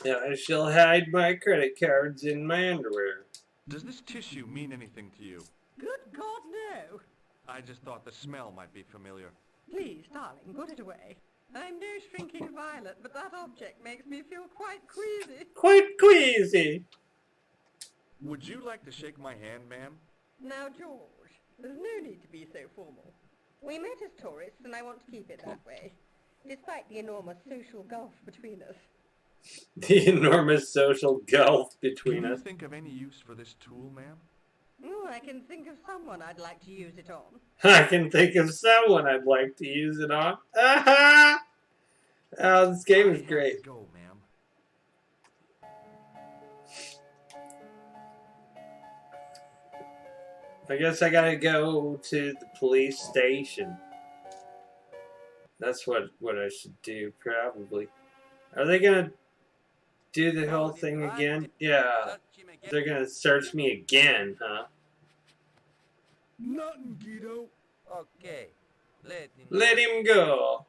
Yeah, I shall hide my credit cards in my underwear. Does this tissue mean anything to you? Good God, no! I just thought the smell might be familiar. Please, darling, put it away. I'm no shrinking violet, but that object makes me feel quite queasy. Quite queasy. Would you like to shake my hand, ma'am? Now, George, there's no need to be so formal. We met as tourists, and I want to keep it that way, despite the enormous social gulf between us. The enormous social gulf between Can you us. think of any use for this tool, ma'am? Oh, I can think of someone I'd like to use it on. I can think of someone I'd like to use it on. Oh, this game is great. Go, ma'am. I guess I gotta go to the police station. That's what I should do, probably. Are they gonna do the whole thing again? Yeah. They're gonna search me again, huh? Nothing, Guido. Okay, Let him go.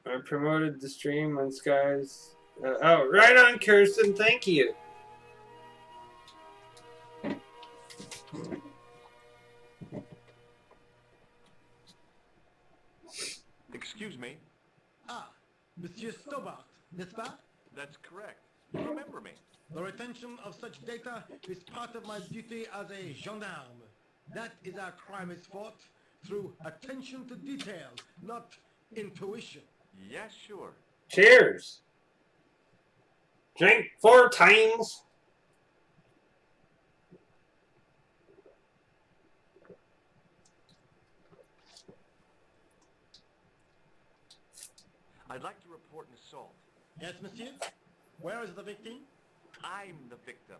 I promoted the stream on Skies. Oh, right on, Kirsten. Thank you. Excuse me? Ah, Monsieur Stobart, n'est-ce pas? That's correct. You remember me? The retention of such data is part of my duty as a gendarme. That is how crime is fought, through attention to detail, not intuition. Yes, sure. Cheers. Drink 4 times. I'd like to report an assault. Yes, monsieur? Where is the victim? I'm the victim.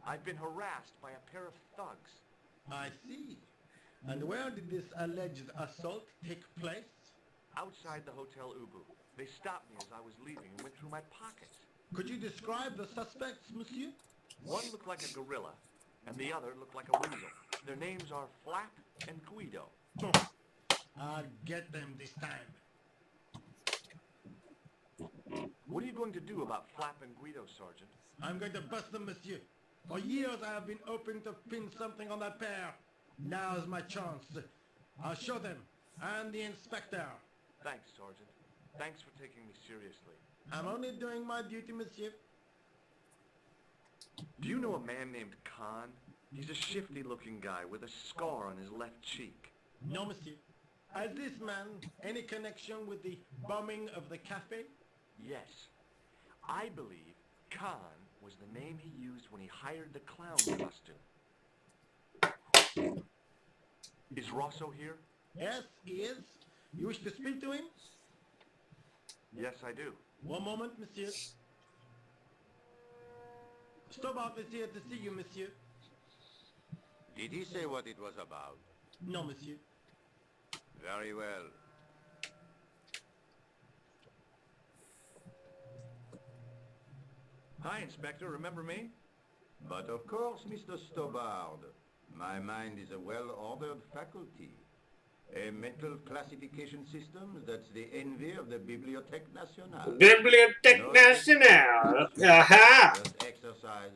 I've been harassed by a pair of thugs. I see. And where did this alleged assault take place? Outside the Hotel Ubu. They stopped me as I was leaving and went through my pockets. Could you describe the suspects, monsieur? One looked like a gorilla, and the other looked like a weasel. Their names are Flap and Guido. I'll get them this time. What are you going to do about Flap and Guido, Sergeant? I'm going to bust them, monsieur. For years I have been hoping to pin something on that pair. Now's my chance. I'll show them, and the inspector. Thanks, Sergeant. Thanks for taking me seriously. I'm only doing my duty, monsieur. Do you know a man named Khan? He's a shifty-looking guy with a scar on his left cheek. No, monsieur. Has this man any connection with the bombing of the cafe? Yes. I believe Khan was the name he used when he hired the clown costume. Is Rosso here? Yes, he is. You wish to speak to him? Yes, I do. One moment, monsieur. Stobart is here to see you, monsieur. Did he say what it was about? No, monsieur. Very well. Hi, Inspector. Remember me? But of course, Mr. Stobart. My mind is a well-ordered faculty. A mental classification system that's the envy of the Bibliothèque Nationale. Bibliothèque Nationale. Aha! Just exercise.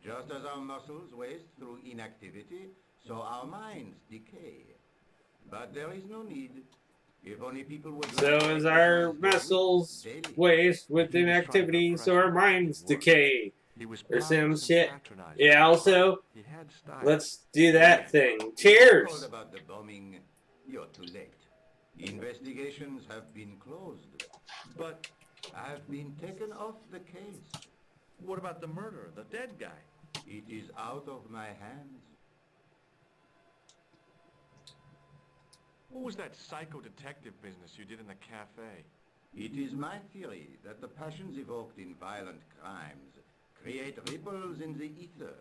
Just as our muscles waste through inactivity, so our minds decay. But there is no need. If only people would... So as our muscles waste with inactivity, so our minds decay. Or some shit. Yeah, also, let's do that thing. Cheers! About the bombing, you're too late. Investigations have been closed. But I've been taken off the case. What about the murderer, the dead guy? It is out of my hands. What was that psycho-detective business you did in the cafe? It is my theory that the passions evoked in violent crimes create ripples in the ether.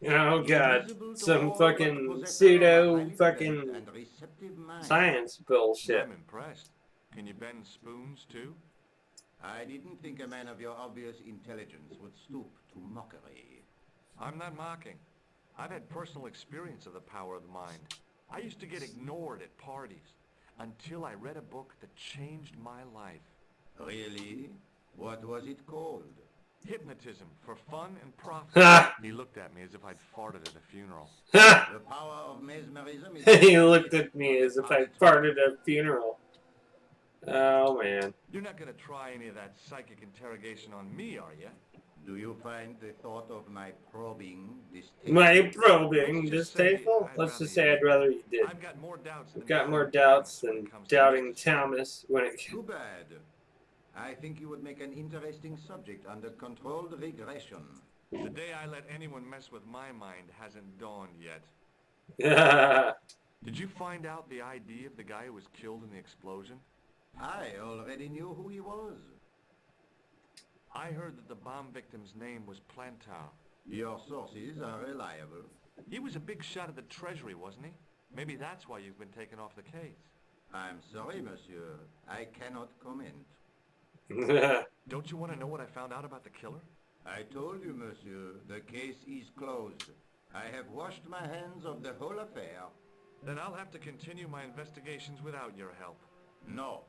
Oh god, some fucking pseudo fucking science bullshit. I'm impressed. Can you bend spoons too? I didn't think a man of your obvious intelligence would stoop to mockery. I'm not mocking. I've had personal experience of the power of the mind. I used to get ignored at parties. until I read a book that changed my life. Really? What was it called? Hypnotism for fun and profit. Ha! He looked at me as if I'd farted at a funeral. Ha! The power of mesmerism is... He looked at me as if I farted at a funeral. Oh, man. You're not gonna try any of that psychic interrogation on me, are you? Do you find the thought of my probing distasteful? My probing distasteful? Let's just say I'd rather you did. I've got more doubts I've got more doubts than doubting Thomas when it Too bad. I think you would make an interesting subject under controlled regression. The day I let anyone mess with my mind hasn't dawned yet. Did you find out the ID of the guy who was killed in the explosion? I already knew who he was. I heard that the bomb victim's name was Plantar. Your sources are reliable. He was a big shot at the Treasury, wasn't he? Maybe that's why you've been taken off the case. I'm sorry, monsieur. I cannot comment. Don't you want to know what I found out about the killer? I told you, monsieur, the case is closed. I have washed my hands of the whole affair. Then I'll have to continue my investigations without your help. No.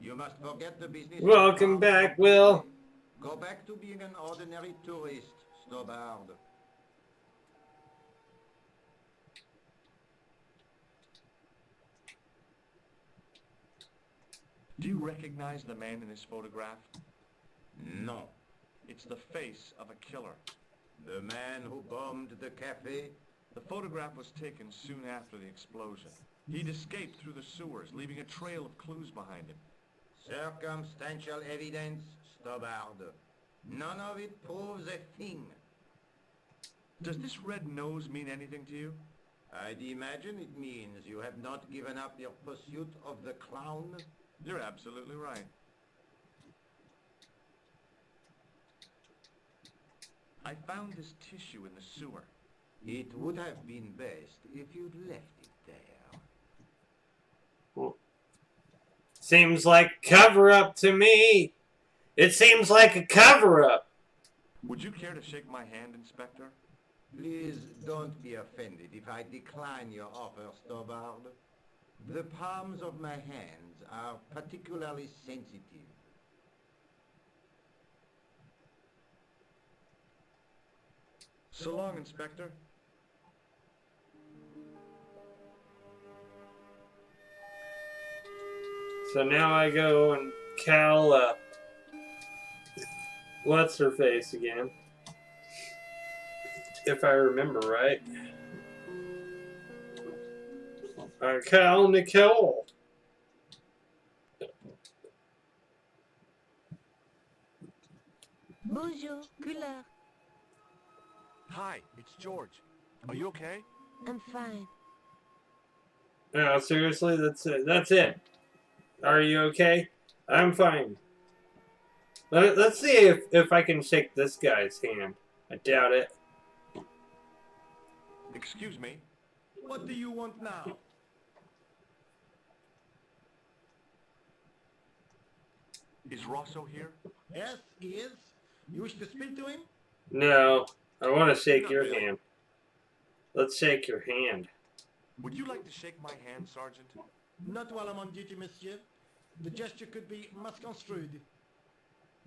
You must forget the business. Welcome back, Will. Go back to being an ordinary tourist, Stobard. Do you recognize the man in this photograph? No. It's the face of a killer. The man who bombed the cafe? The photograph was taken soon after the explosion. He'd escaped through the sewers, leaving a trail of clues behind him. Circumstantial evidence, Stobard. None of it proves a thing. Does this red nose mean anything to you? I'd imagine it means you have not given up your pursuit of the clown. You're absolutely right. I found this tissue in the sewer. It would have been best if you'd left it there. Well, seems like a cover-up to me. It seems like a cover-up. Would you care to shake my hand, Inspector? Please don't be offended if I decline your offer, Stobard. The palms of my hands are particularly sensitive. So long, Inspector. So now I go and Cal, what's her face again? If I remember right. Cal Nicole. Bonjour, couleur. Hi, it's George. Are you okay? I'm fine. No, seriously, that's it. That's it. Are you okay? I'm fine. Let's see if I can shake this guy's hand. I doubt it. Excuse me. What do you want now? Is Rosso here? Yes, he is. You wish to speak to him? No, I want to shake Not your really. hand. Let's shake your hand. Would you like to shake my hand, Sergeant? Not while I'm on duty, monsieur. The gesture could be misconstrued.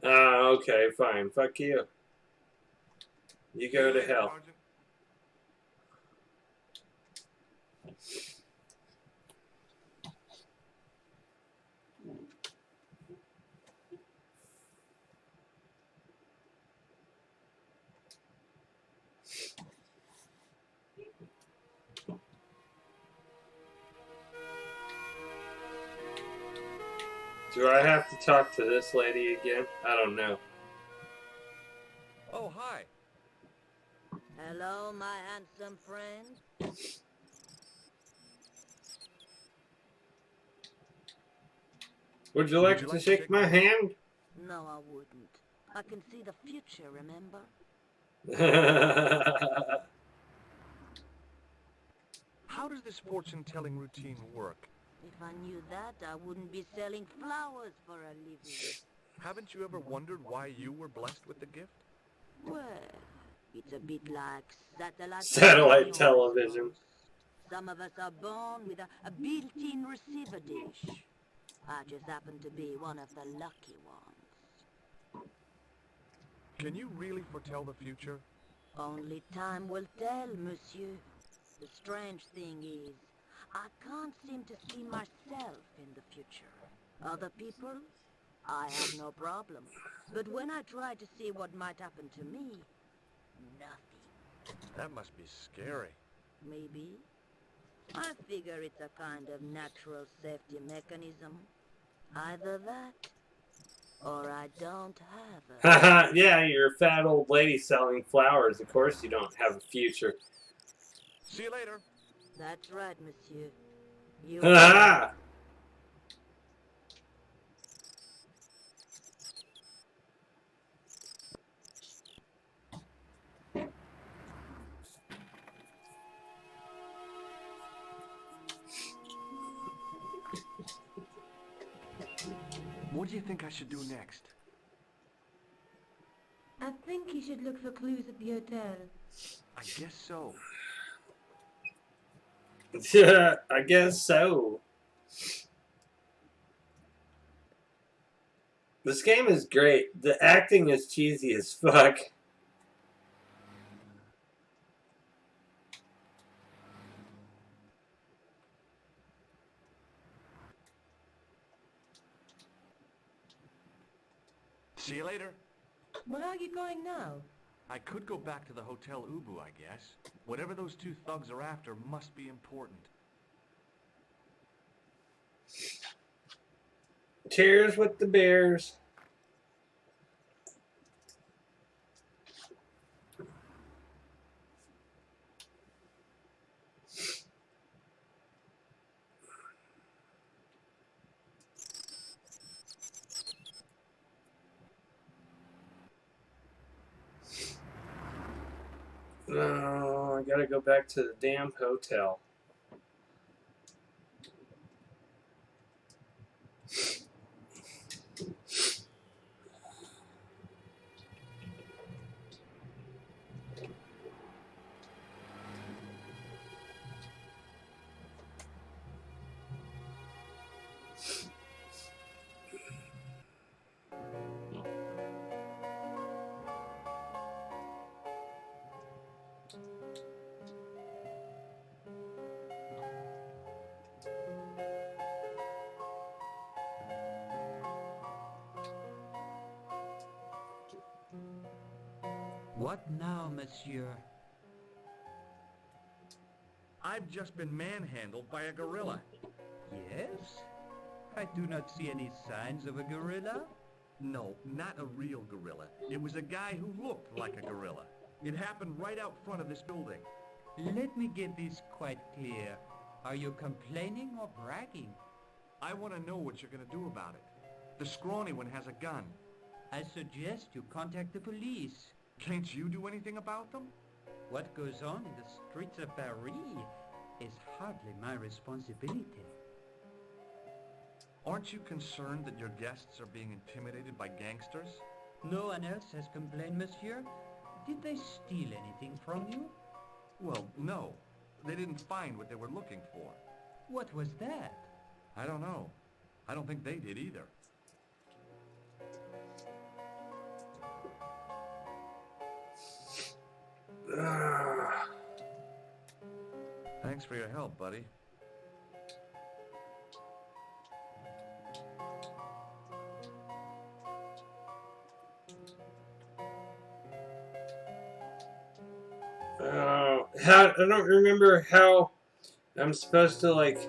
Okay, fine. Fuck you. You go to Later, hell. Sergeant. Do I have to talk to this lady again? I don't know. Oh, hi. Hello, my handsome friend. Would you like to shake my hand? No, I wouldn't. I can see the future, remember? How does this fortune-telling routine work? If I knew that, I wouldn't be selling flowers for a living. Haven't you ever wondered why you were blessed with the gift? Well, it's a bit like satellite Satellite television. Some of us are born with a built-in receiver dish. I just happen to be one of the lucky ones. Can you really foretell the future? Only time will tell, monsieur. The strange thing is, I can't seem to see myself in the future. Other people, I have no problem. But when I try to see what might happen to me, nothing. That must be scary. Maybe. I figure it's a kind of natural safety mechanism. Either that, or I don't have a... Haha, yeah, you're a fat old lady selling flowers. Of course you don't have a future. See you later. That's right, monsieur. You... Haha! What do you think I should do next? I think you should look for clues at the hotel. I guess so. Yeah, I guess so. This game is great. The acting is cheesy as fuck. See you later. Where are you going now? I could go back to the Hotel Ubu, I guess. Whatever those two thugs are after must be important. Cheers with the bears. No, I gotta go back to the damn hotel. What now, monsieur? I've just been manhandled by a gorilla. Yes? I do not see any signs of a gorilla. No, not a real gorilla. It was a guy who looked like a gorilla. It happened right out front of this building. Let me get this quite clear. Are you complaining or bragging? I want to know what you're going to do about it. The scrawny one has a gun. I suggest you contact the police. Can't you do anything about them? What goes on in the streets of Paris is hardly my responsibility. Aren't you concerned that your guests are being intimidated by gangsters? No one else has complained, monsieur? Did they steal anything from you? Well, no. They didn't find what they were looking for. What was that? I don't know. I don't think they did either. Thanks for your help, buddy. I don't remember how I'm supposed to, like,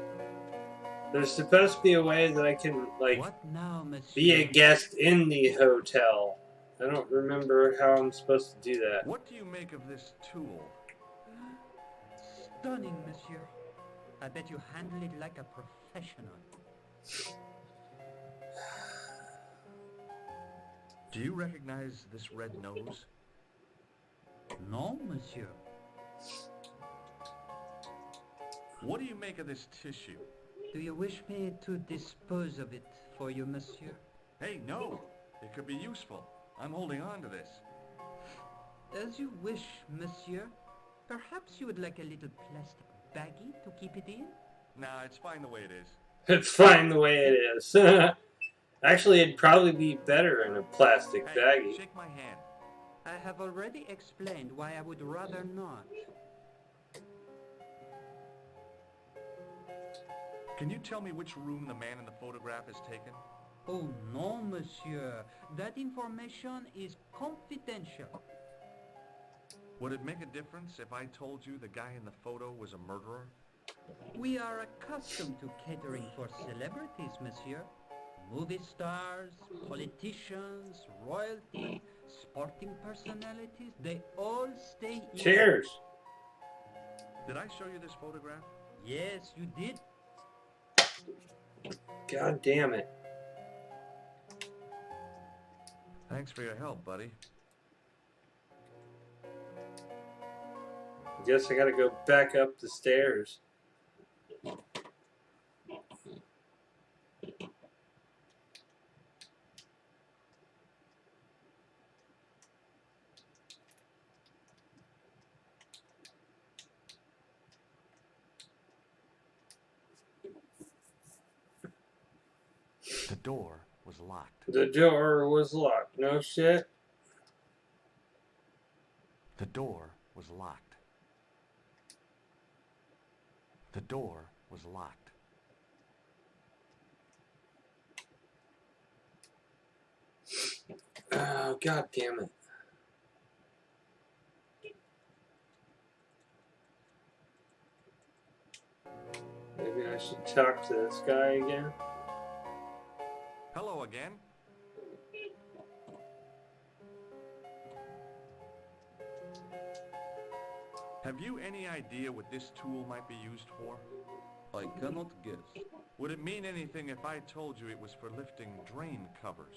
there's supposed to be a way that I can, like, What now, monsieur? be a guest in the hotel. I don't remember how I'm supposed to do that. What do you make of this tool? Stunning, monsieur. I bet you handle it like a professional. Do you recognize this red nose? No, monsieur. What do you make of this tissue? Do you wish me to dispose of it for you, monsieur? Hey, no! It could be useful. I'm holding on to this. As you wish, monsieur. Perhaps you would like a little plaster baggy to keep it in? Nah, it's fine the way it is. It's fine the way it is. Actually, it'd probably be better in a plastic Hey, baggie. shake my hand. I have already explained why I would rather not. Can you tell me which room the man in the photograph has taken? Oh no, monsieur. That information is confidential. Would it make a difference if I told you the guy in the photo was a murderer? We are accustomed to catering for celebrities, monsieur. Movie stars, politicians, royalty, sporting personalities, they all stay in. Cheers. Did I show you this photograph? Yes, you did. God damn it. Thanks for your help, buddy. I guess I gotta go back up the stairs. The door was locked. The door was locked. No shit. The door was locked. The door was locked. Oh, god damn it. Maybe I should talk to this guy again. Hello again. Have you any idea what this tool might be used for? I cannot guess. Would it mean anything if I told you it was for lifting drain covers?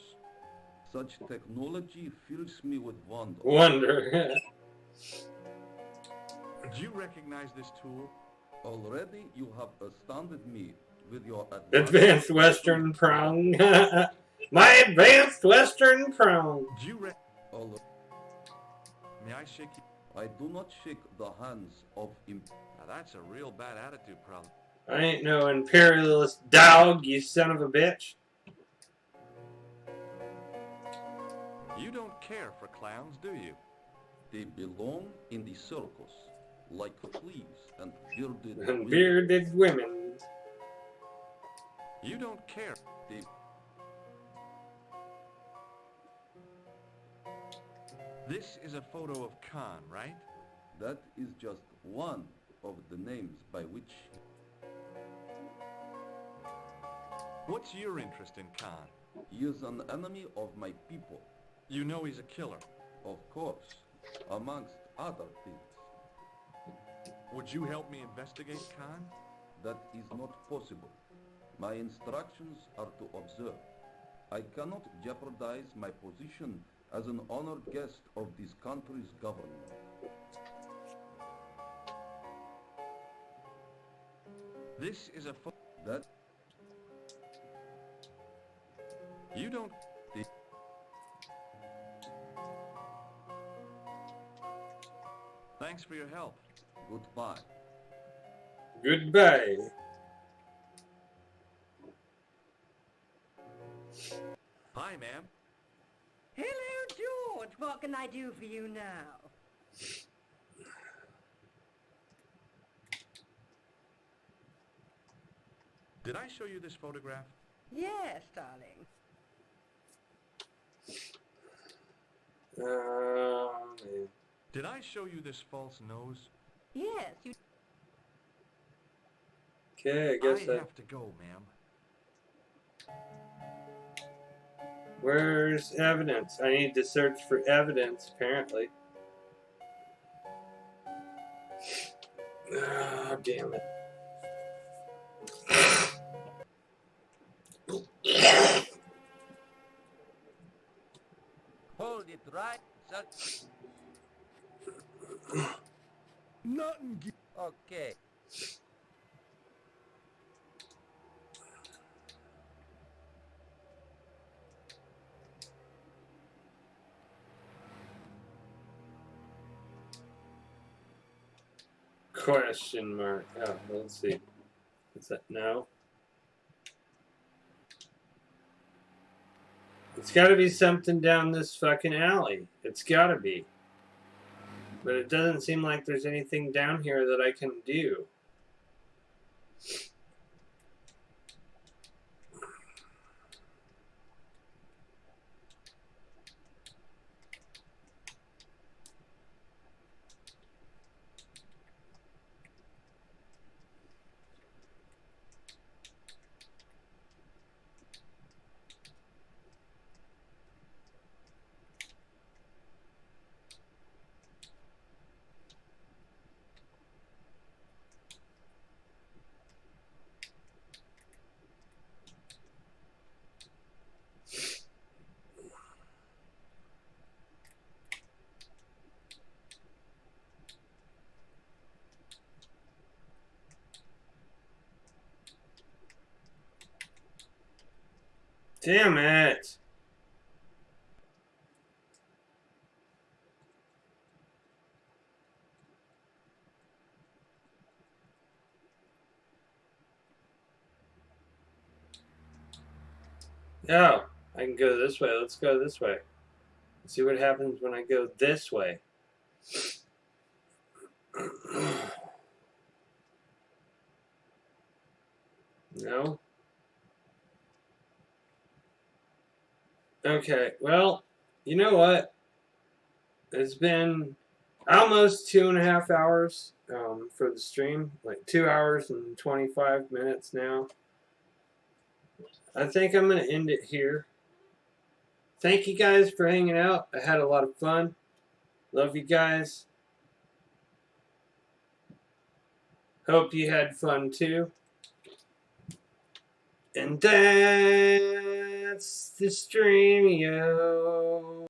Such technology fills me with wonder. Wonder. Do you recognize this tool? Already you have astounded me with your Advanced Western prong. My advanced Western prong. Do you May I shake you? I do not shake the hands of Now that's a real bad attitude problem. I ain't no imperialist dog, you son of a bitch. You don't care for clowns, do you? They belong in the circus, like fleas and bearded And women. bearded women. You don't care. This is a photo of Khan, right? That is just one of the names by which... What's your interest in Khan? He is an enemy of my people. You know he's a killer. Of course, amongst other things. Would you help me investigate Khan? That is not possible. My instructions are to observe. I cannot jeopardize my position as an honored guest of this country's government. This is a That... You don't... Thanks for your help. Goodbye. Goodbye. Hi, ma'am. Hello, George. What can I do for you now? Did I show you this photograph? Yes, darling. Man. Did I show you this false nose? Yes, you... Okay, I guess I have to go, ma'am. Where's evidence? I need to search for evidence, apparently. Oh, damn it. Hold it right, sir. Nothing. Okay. Question mark. Oh, let's see. What's that? No. It's got to be something down this fucking alley. It's got to be. But it doesn't seem like there's anything down here that I can do. Damn it! Oh, I can go this way. Let's go this way. Let's see what happens when I go this way. No? Okay, well, you know what? It's been almost 2.5 hours for the stream. Like 2 hours and 25 minutes now. I think I'm going to end it here. Thank you guys for hanging out. I had a lot of fun. Love you guys. Hope you had fun too. And that's the stream, yo.